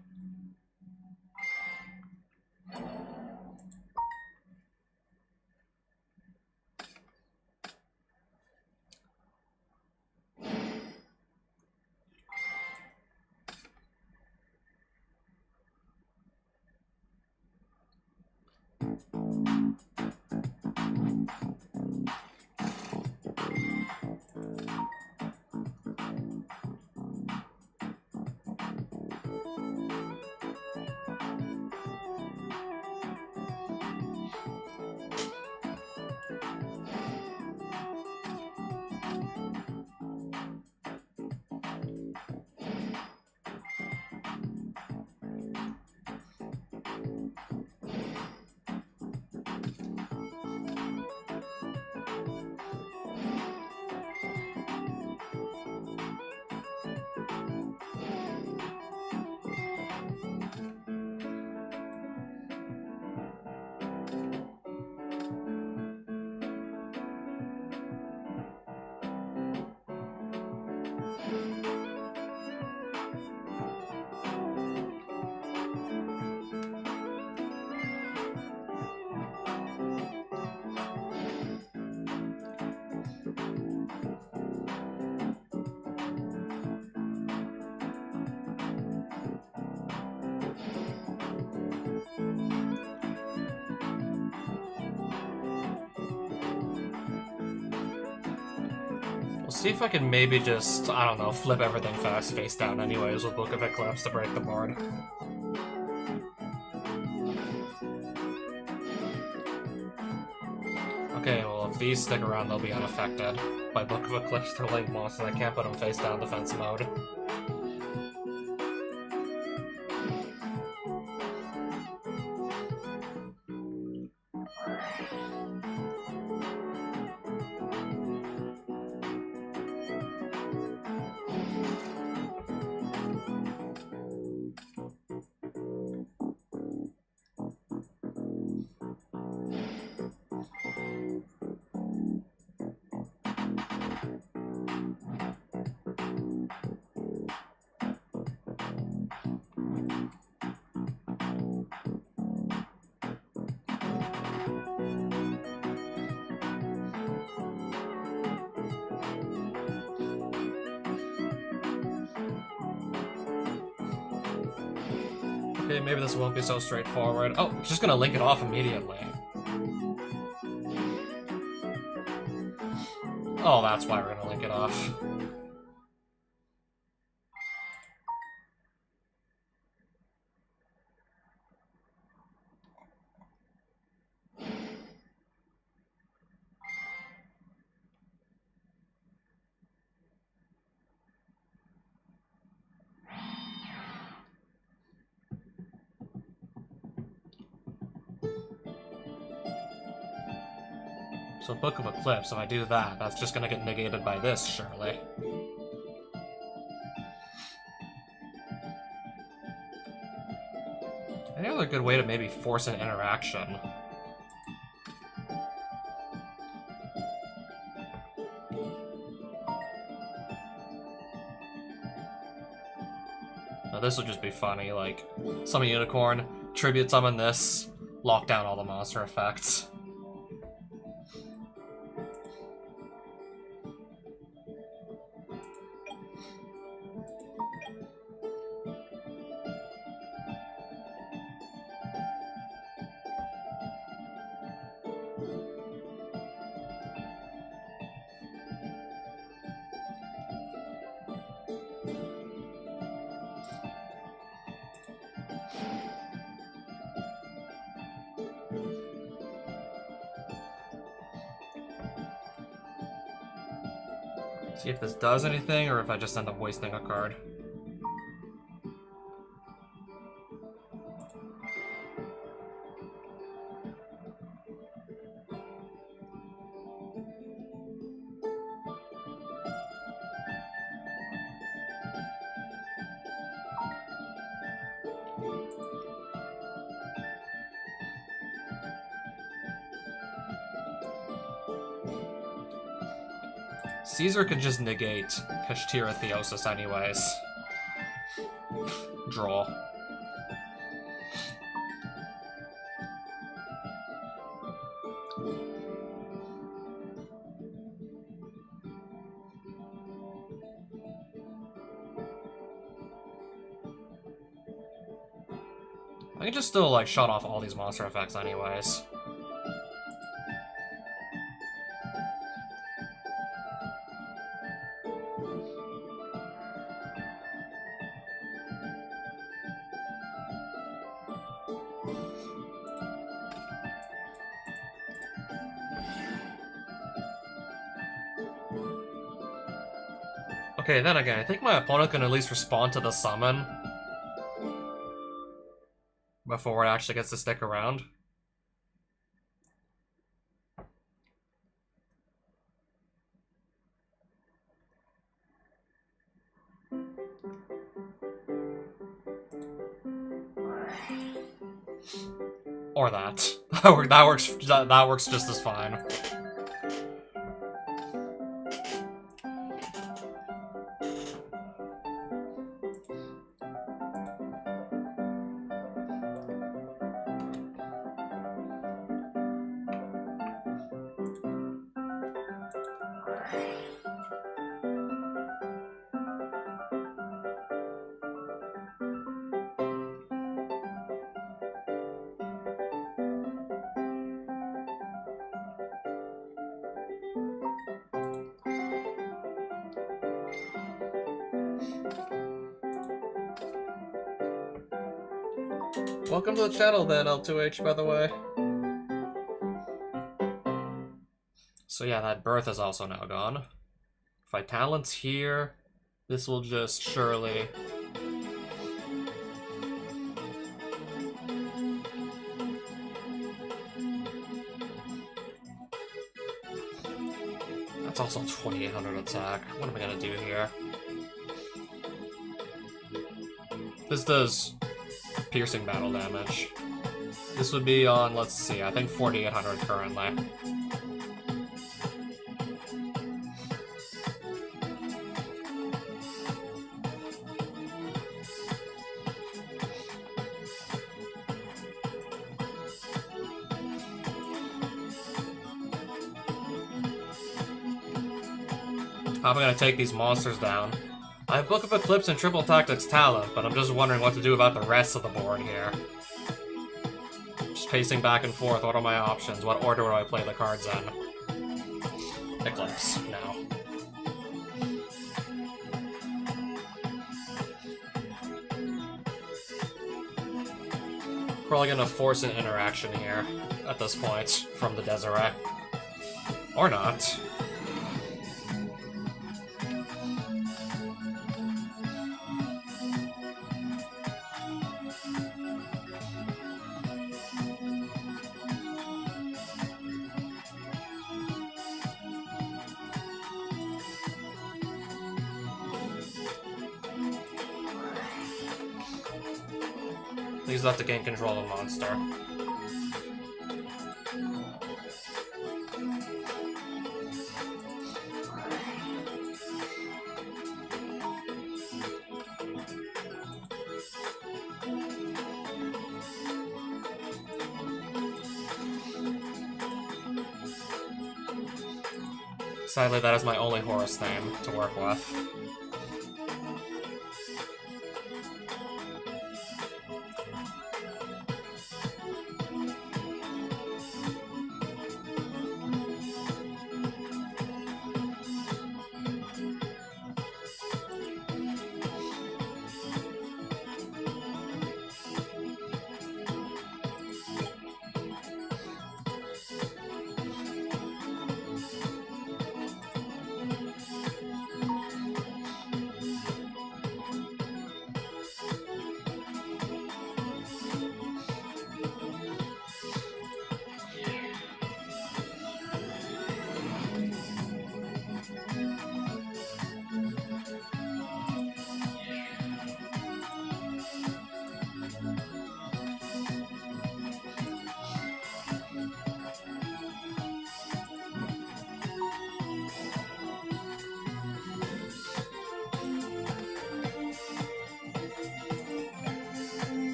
See if I can maybe just, I don't know, flip everything fast face down anyways with Book of Eclipse to break the board. Okay, well if these stick around they'll be unaffected by Book of Eclipse to Link monsters. I can't put them face down defense mode. Okay, maybe this won't be so straightforward. Oh, just gonna link it off immediately. Oh, that's why we're gonna link it off. So Book of Eclipse, if I do that, that's just gonna get negated by this, surely. Any other good way to maybe force an interaction? Now this would just be funny, like, summon Unicorn, tribute summon this, lock down all the monster effects. See if this does anything, or if I just end up wasting a card. Caesar could just negate Kashtira Theosis anyways. Draw. I can just still, like, shut off all these monster effects anyways. Okay, then again, I think my opponent can at least respond to the summon before it actually gets to stick around. Or that. That works just as fine. Welcome to the channel then, L2H, by the way. So yeah, that birth is also now gone. Vitalence here. This will just surely... That's also 2800 attack. What am I gonna do here? This does piercing battle damage. This would be on, let's see, I think 4800 currently. How am I gonna take these monsters down? I have Book of Eclipse and Triple Tactics talent, but I'm just wondering what to do about the rest of the board here. Just pacing back and forth, what are my options? What order do I play the cards in? Eclipse, now. Probably gonna force an interaction here, at this point, from the Deseret. Or not. Use that to gain control of a monster. Sadly, that is my only Horus name to work with.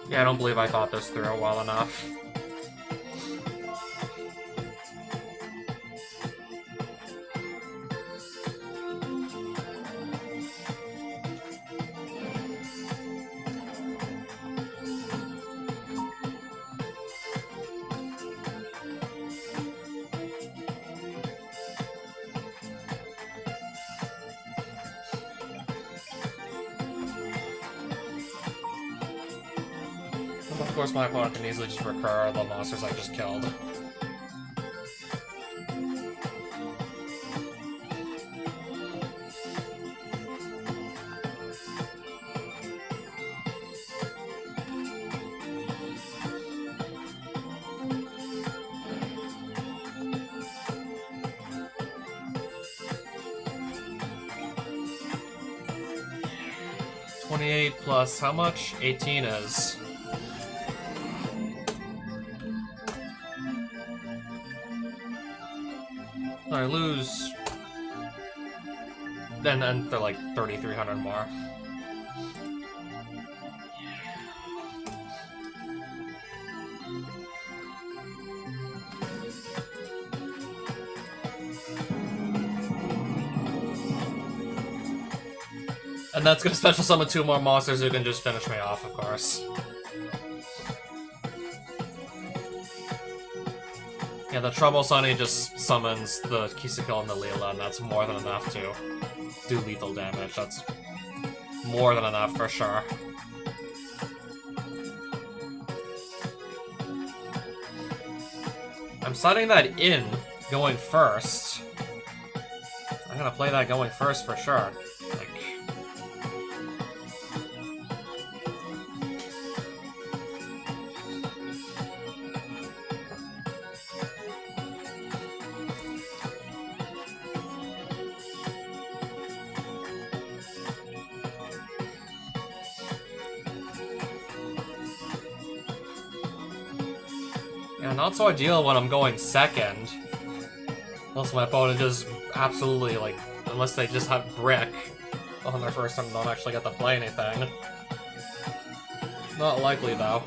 Yeah, I don't believe I thought this through well enough. Of course, my opponent can easily just recur the monsters I just killed. $28 plus how much? 18 is. I lose, then they're like 3,300 more. And that's gonna special summon 2 more monsters who can just finish me off, of course. Yeah, the Trouble Sunny just summons the Kisako and the Leela, and that's more than enough to do lethal damage. That's more than enough for sure. I'm setting that in going first. I'm gonna play that going first for sure. Like, yeah, not so ideal when I'm going second. Unless my opponent just absolutely, like, unless they just have Brick on their first turn and don't actually get to play anything. Not likely, though.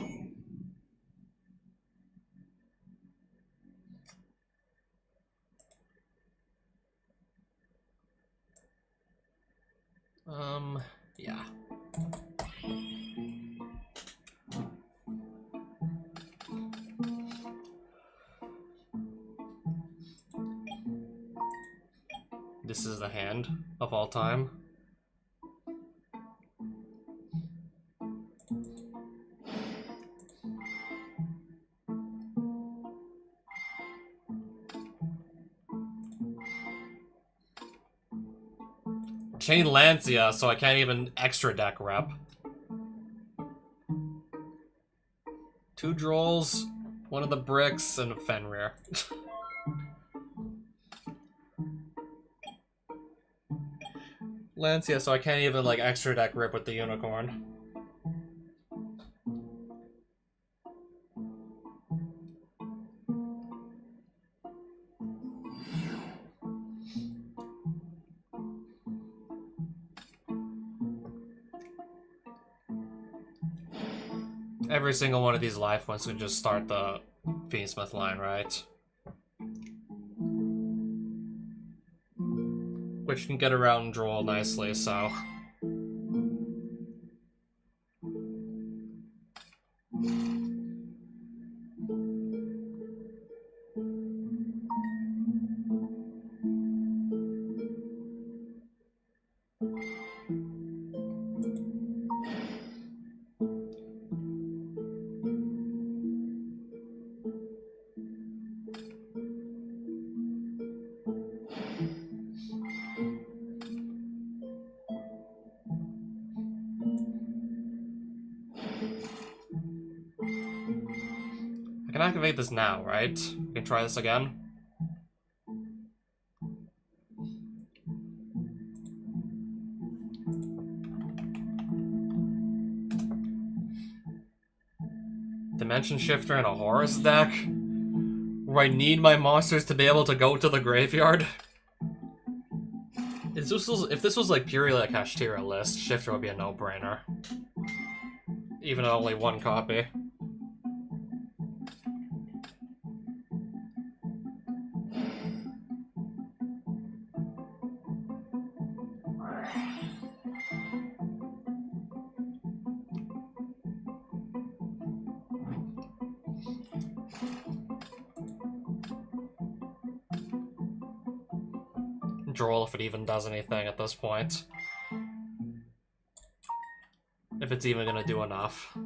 Yeah. This is the hand of all time. Chain Lancia, so I can't even extra deck rep. 2 Drolls, 1 of the Bricks, and a Fenrir. Lancia, so I can't even, like, extra deck rip with the Unicorn. Every single one of these life ones can just start the Fiendsmith line, right? Which can get around Droll nicely, so... I can activate this now, right? We can try this again. Dimension Shifter in a Horus deck? Where I need my monsters to be able to go to the graveyard? If this was like purely a Kashtira list, Shifter would be a no-brainer. Even at only 1 copy. Droll if it even does anything at this point. If it's even gonna do enough.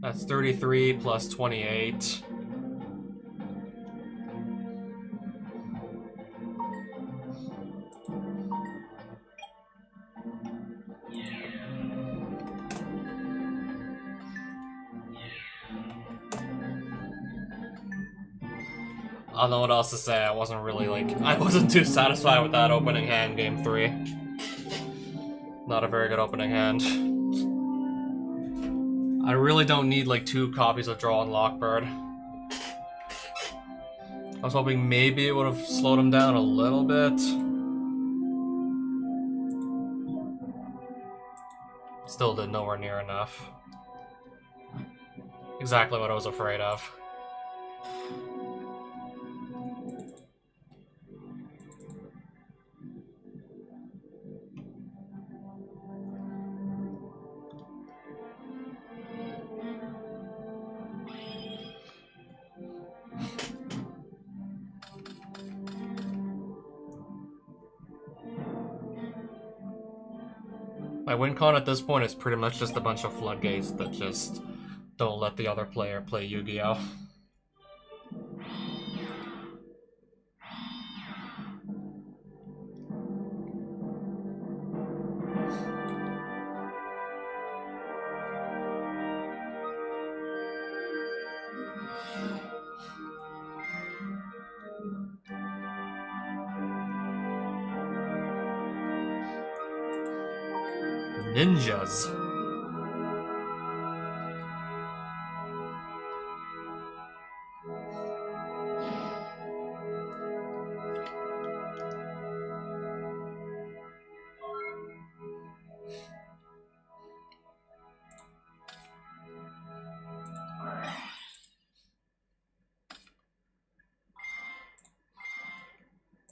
That's 33 plus 28. I don't know what else to say. I wasn't really I wasn't too satisfied with that opening hand, game 3. Not a very good opening hand. I really don't need 2 copies of Draw and Lockbird. I was hoping maybe it would have slowed him down a little bit. Still did nowhere near enough. Exactly what I was afraid of. My win con at this point is pretty much just a bunch of floodgates that just don't let the other player play Yu-Gi-Oh! Ninjas.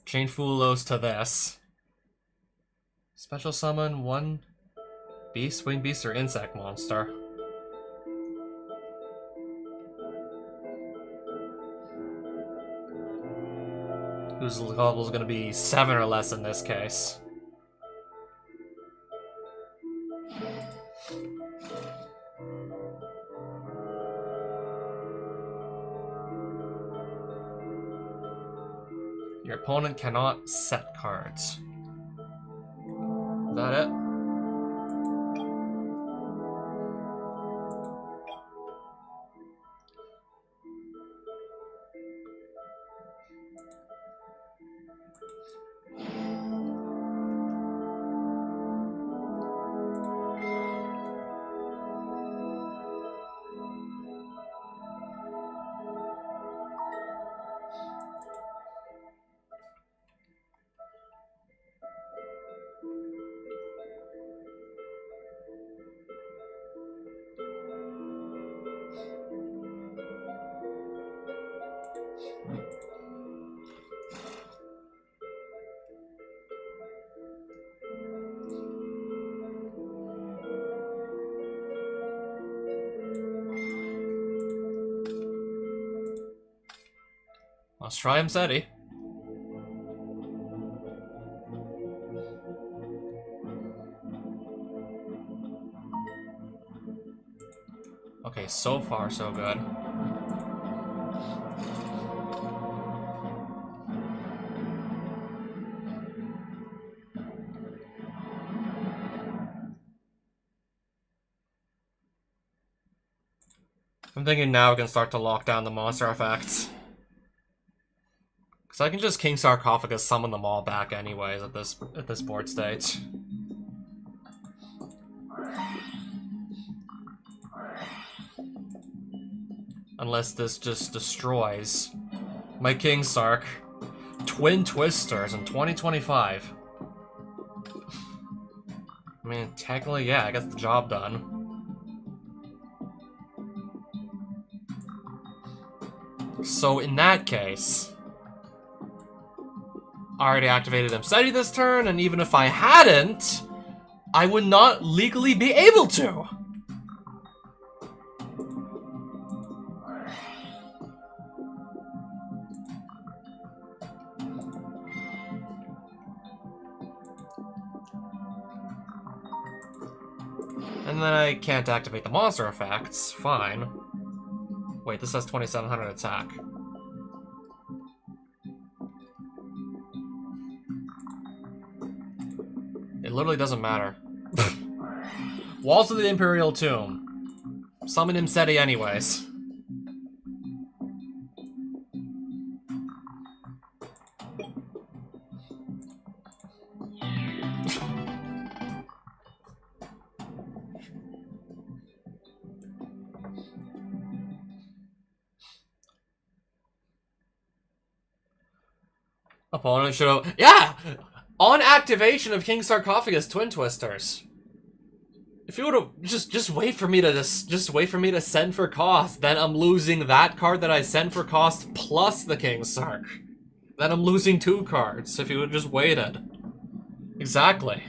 Chain Fulos to this. Special summon 1 beast, winged beast, or insect monster. Whose level is going to be 7 or less in this case. Your opponent cannot set cards. Is that it? Let's try him, Seti. Okay, so far so good. I'm thinking now we can start to lock down the monster effects. Because I can just King Sarcophagus summon them all back anyways at this board state. Unless this just destroys my King Sark. Twin Twisters in 2025. I mean, technically, yeah, I got the job done. So in that case, I already activated Mseti this turn, and even if I hadn't, I would not legally be able to. And then I can't activate the monster effects. Fine. Wait, this has 2700 attack. It literally doesn't matter. Walls of the Imperial Tomb. Summon him SETI anyways. Opponent should have... Yeah! On activation of King Sarcophagus Twin Twisters. If you would have just wait for me to wait for me to send for cost, then I'm losing that card that I sent for cost plus the King Sark. Then I'm losing 2 cards if you would have just waited. Exactly.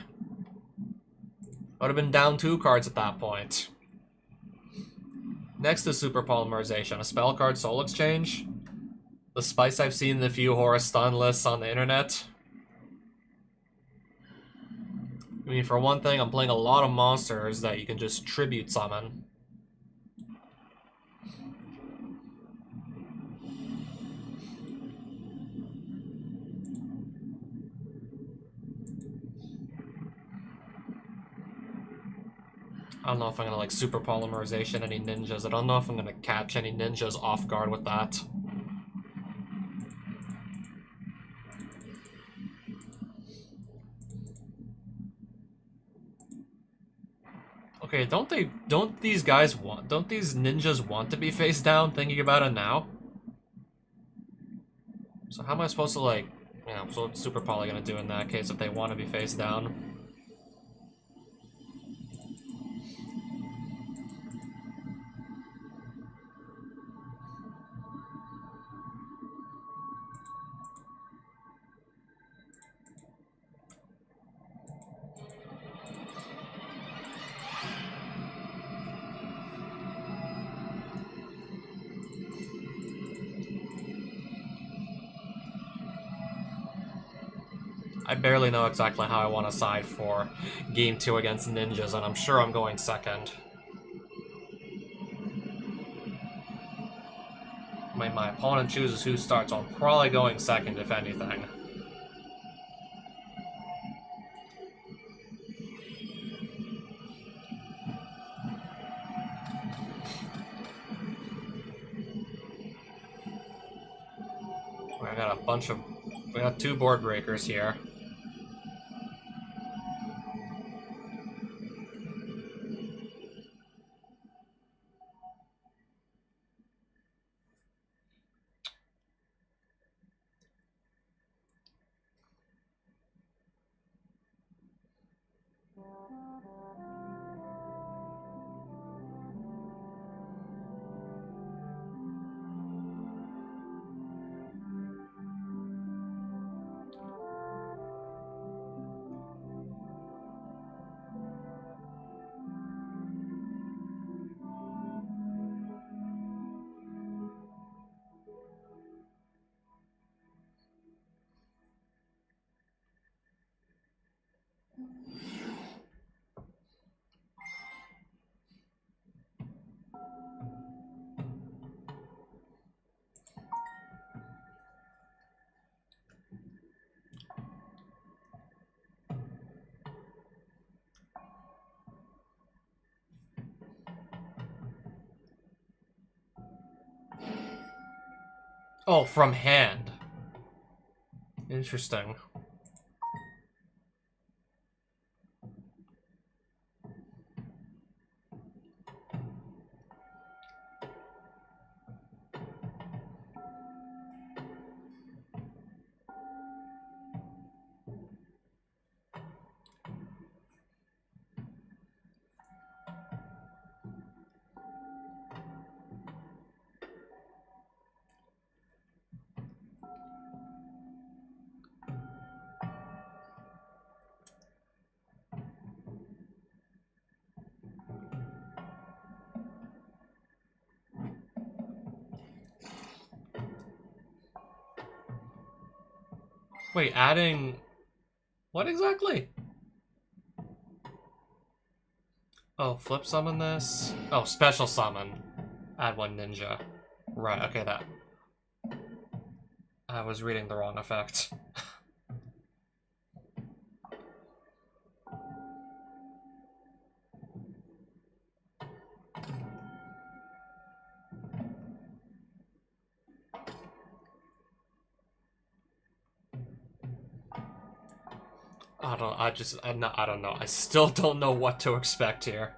I would have been down 2 cards at that point. Next is Super Polymerization, a spell card soul exchange. The spice I've seen in the few Horus stun lists on the internet. I mean, for one thing, I'm playing a lot of monsters that you can just tribute summon. I don't know if I'm gonna like Super Polymerization any ninjas. I don't know if I'm gonna catch any ninjas off guard with that. Okay, don't these ninjas want to be face down, thinking about it now? So how am I supposed to, like, yeah, so what's Super Poly gonna do in that case if they want to be face down? I barely know exactly how I want to side for Game 2 against ninjas, and I'm sure I'm going second. When my opponent chooses who starts, I'm probably going second, if anything. We got 2 board breakers here. Oh, from hand. Interesting. Wait, adding... What exactly? Oh, flip summon this? Oh, special summon. Add one ninja. Right, okay, that. I was reading the wrong effect. I don't know. I still don't know what to expect here.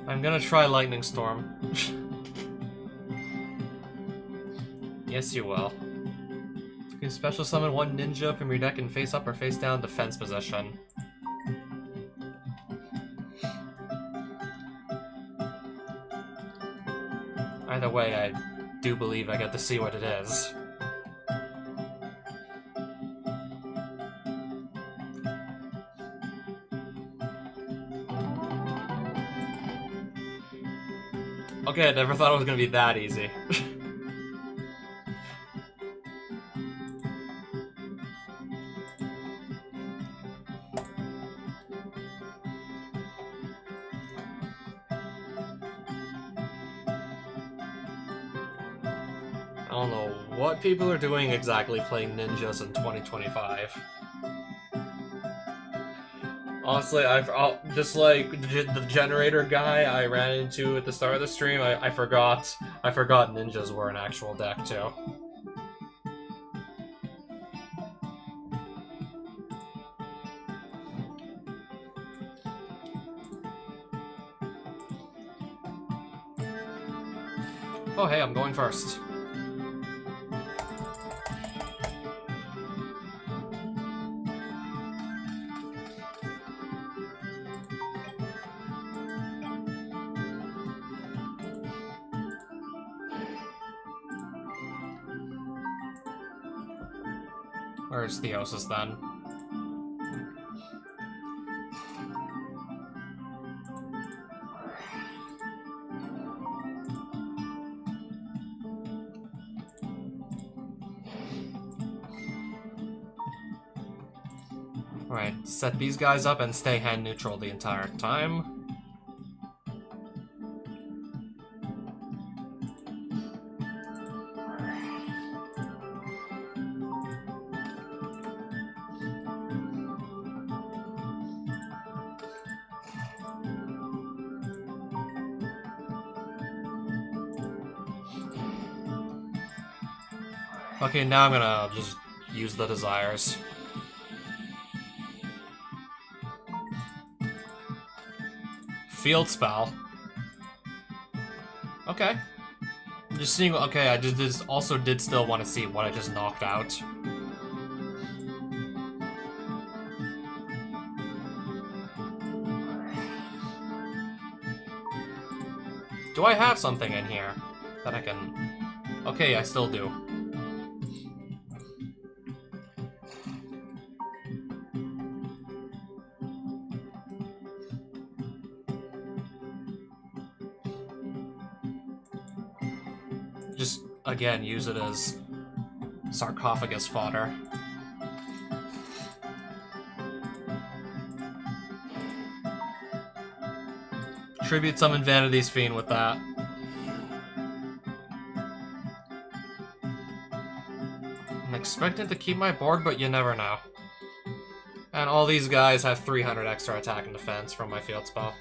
I'm gonna try Lightning Storm. Yes, you will. You can special summon one ninja from your deck in face up or face down defense position. Either way, I do believe I get to see what it is. Okay, I never thought it was gonna be that easy. I don't know what people are doing exactly playing ninjas in 2025. Honestly, I'll just like the generator guy I ran into at the start of the stream, I forgot ninjas were an actual deck too. Oh hey, I'm going first. Where's Theosis then? Alright, set these guys up and stay hand neutral the entire time. Okay, now I'm gonna just use the desires. Field spell. Okay. Just seeing. Okay, I just also did still want to see what I just knocked out. Do I have something in here that I can? Okay, I still do. Just, again, use it as sarcophagus fodder. Tribute summon Vanity's Fiend with that. I'm expecting to keep my board, but you never know. And all these guys have 300 extra attack and defense from my field spell.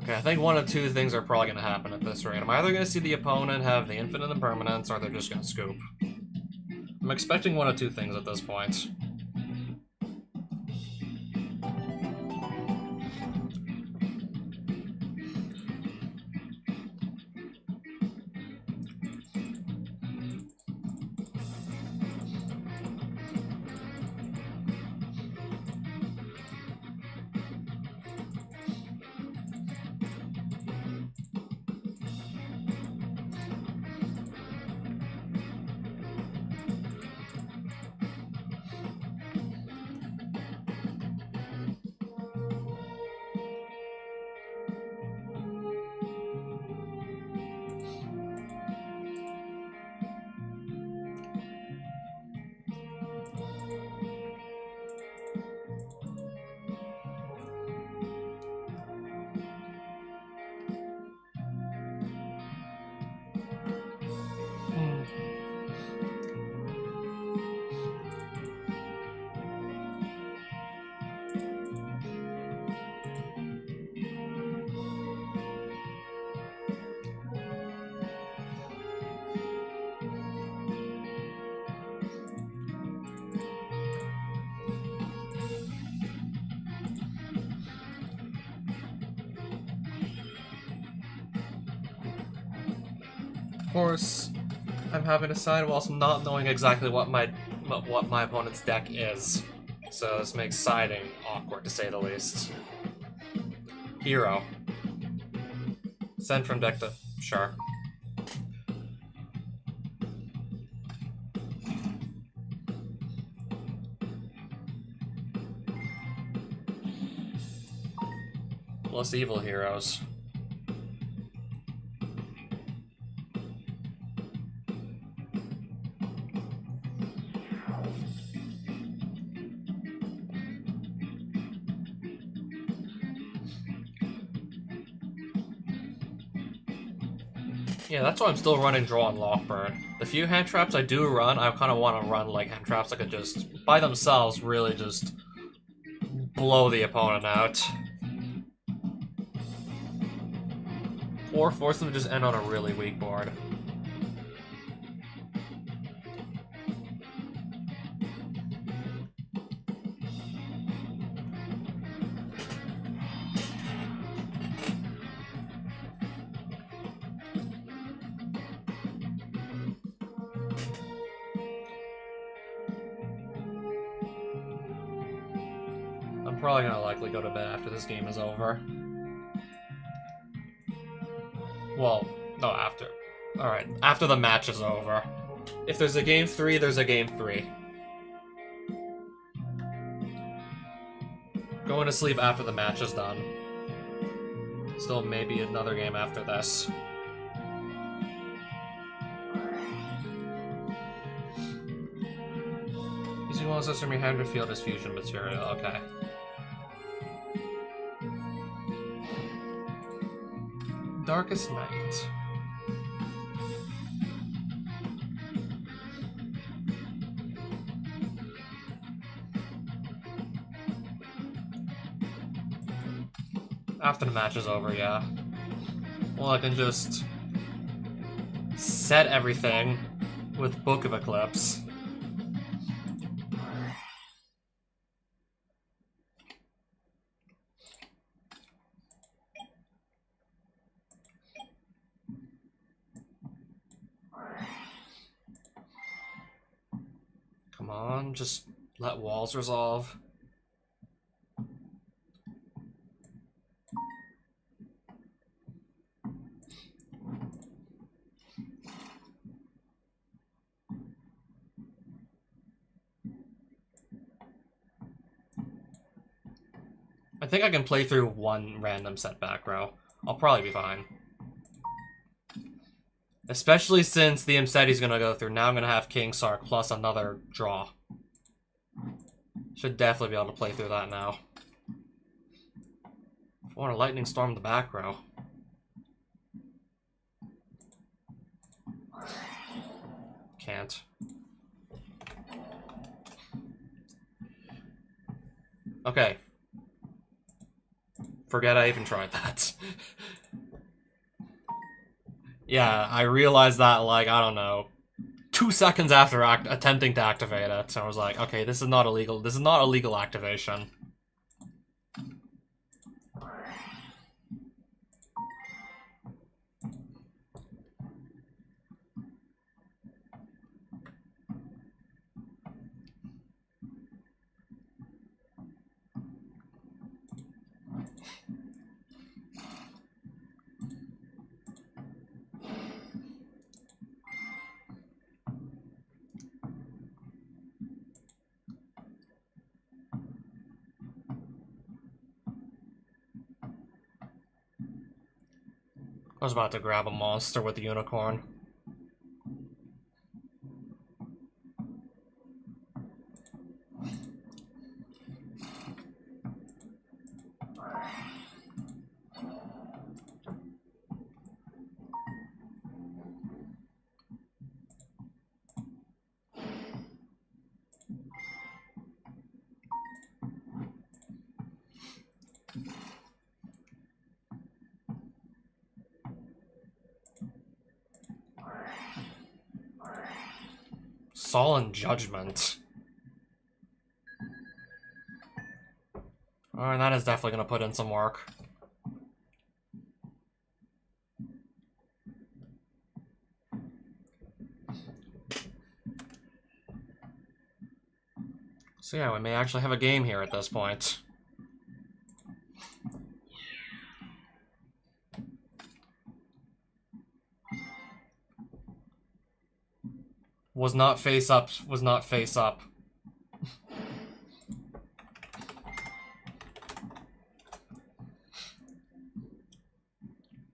Okay, I think one of two things are probably gonna happen at this rate. I'm either gonna see the opponent have the infinite impermanence, or they're just gonna scoop. I'm expecting one of two things at this point. Of course, I'm having to decide whilst not knowing exactly what my opponent's deck is. So this makes siding awkward, to say the least. Hero. Send from deck to... Sure. Plus evil heroes. Yeah, that's why I'm still running Draw and Lockburn. The few hand traps I do run, I kind of want to run like hand traps that could just, by themselves, really just blow the opponent out. Or force them to just end on a really weak board. I'm probably gonna likely go to bed after this game is over. Well, no, after. Alright, after the match is over. If there's a game 3, there's a game 3. Going to sleep after the match is done. Still maybe another game after this. Using one of from your hand to field as fusion material, okay. Darkest Night. After the match is over, yeah. Well, I can just set everything with Book of Eclipse. Come on, just let walls resolve. I think I can play through one random set back row. I'll probably be fine. Especially since the Imseti's gonna go through. Now I'm gonna have King Sark plus another draw. Should definitely be able to play through that now. I want to Lightning Storm the back row. Can't. Okay. Forget I even tried that. Yeah, I realized that, like, I don't know, 2 seconds after attempting to activate it. So I was like, okay, this is not illegal. This is not a legal activation. I was about to grab a monster with the unicorn. Sullen Judgment. Alright, that is definitely gonna put in some work. So yeah, we may actually have a game here at this point. Was not face up, was not face up.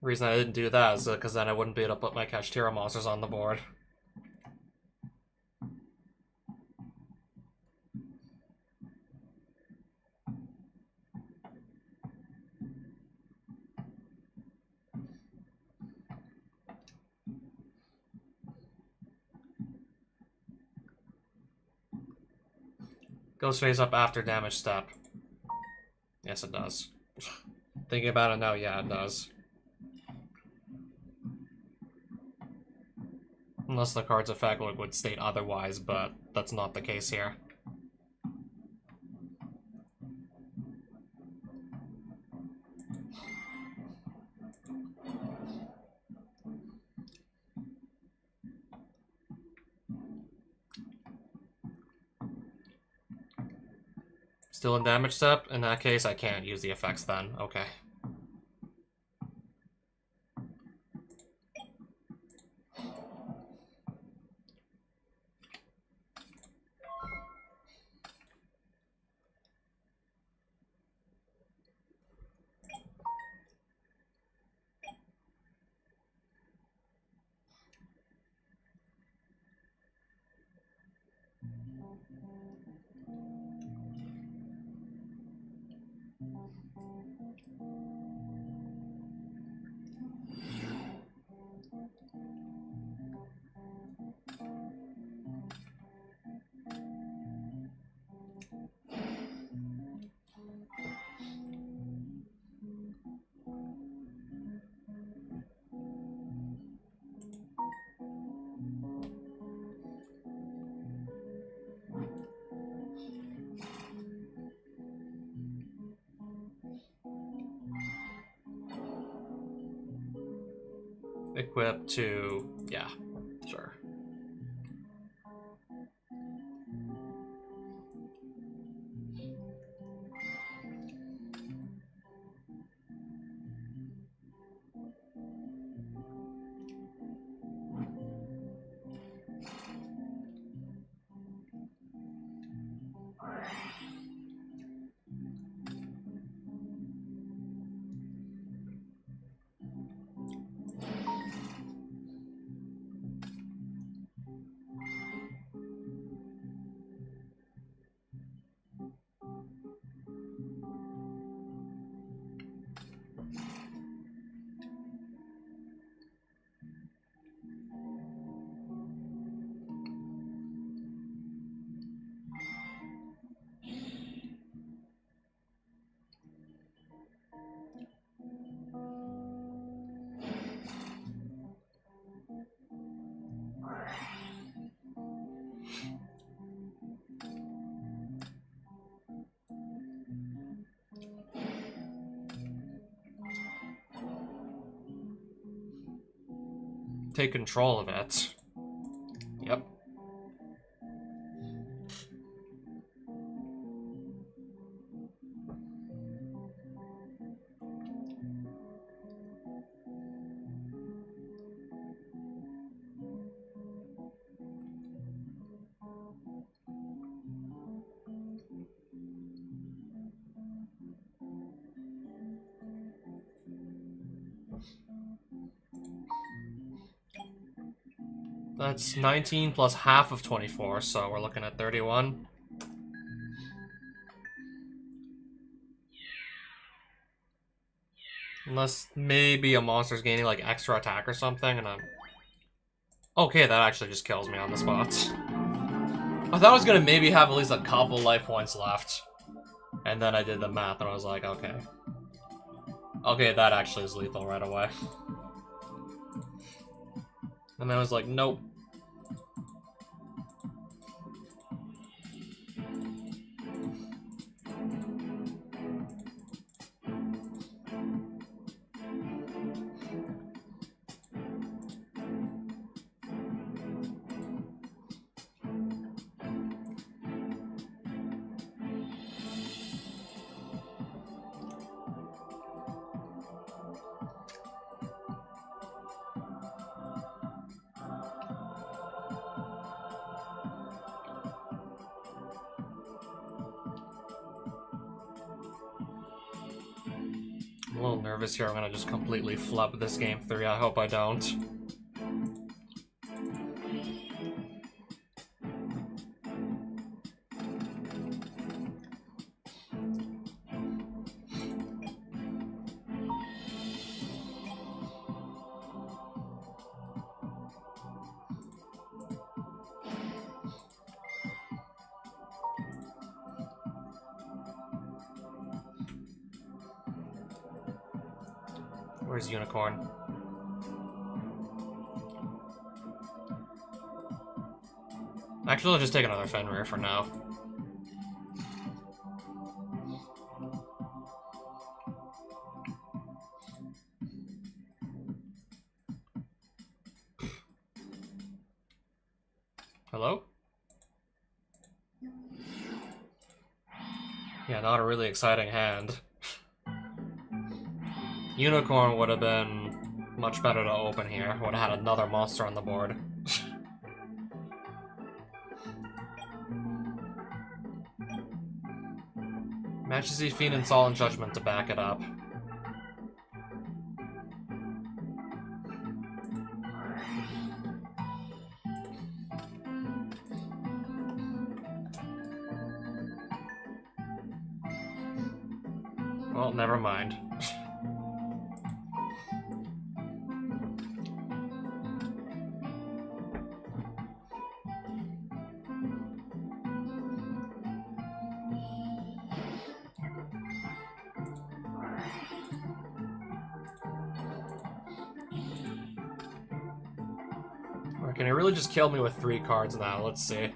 Reason I didn't do that is because then I wouldn't be able to put my Kashtira monsters on the board. Goes face up after damage step. Yes, it does. Thinking about it now, yeah, it does. Unless the card's effect would state otherwise, but that's not the case here. Still in damage step? In that case, I can't use the effects then. Okay. Equip to... yeah, sure. take control of it. Yep. That's 19 plus half of 24, so we're looking at 31. Unless maybe a monster's gaining like extra attack or something, and I'm... Okay, that actually just kills me on the spot. I thought I was gonna maybe have at least a couple life points left. And then I did the math and I was like, okay. Okay, that actually is lethal right away. And I was like, nope. I'm a little nervous here. I'm gonna just completely flub this game 3. I hope I don't. Where's Unicorn? Actually, I'll just take another Fenrir for now. Hello? Yeah, not a really exciting hand. Unicorn would have been much better to open here. Would have had another monster on the board. Majesty, Fiend, and Solemn Judgment to back it up. Well, never mind. Or can he really just kill me with 3 cards now? Let's see.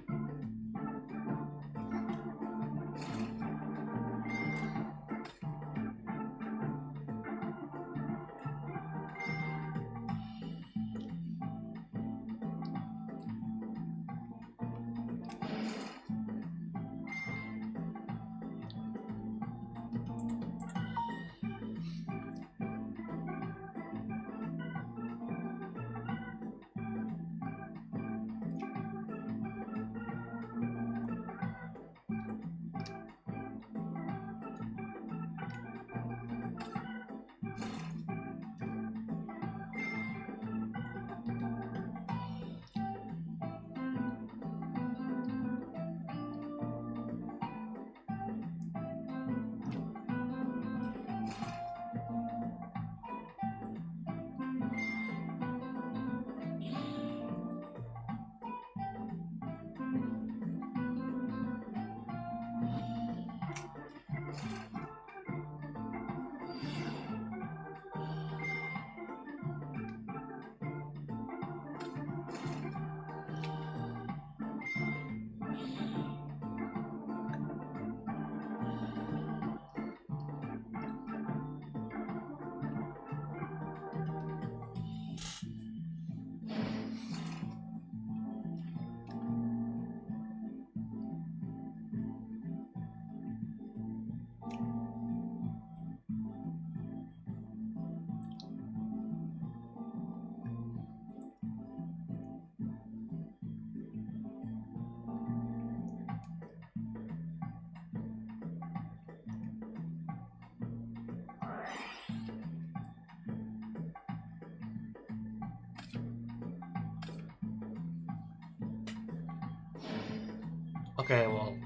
Okay, well,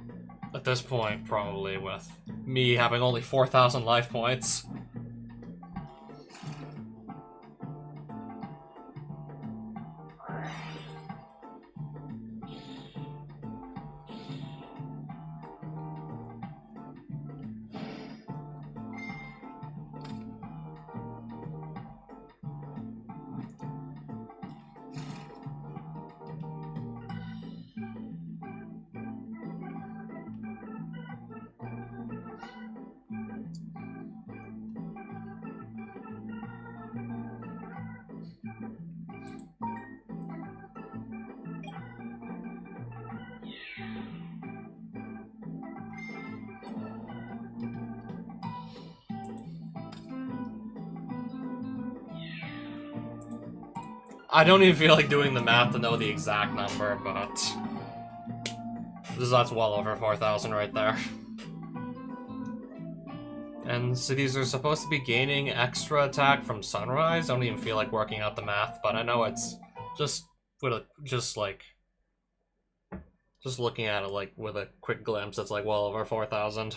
at this point, probably with me having only 4,000 life points. I don't even feel like doing the math to know the exact number, but that's well over 4,000 right there. And cities are supposed to be gaining extra attack from sunrise. I don't even feel like working out the math, but I know it's just looking at it like with a quick glimpse, it's like well over 4,000.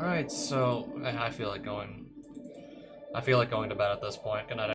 Alright, so I feel like going to bed at this point. Good night.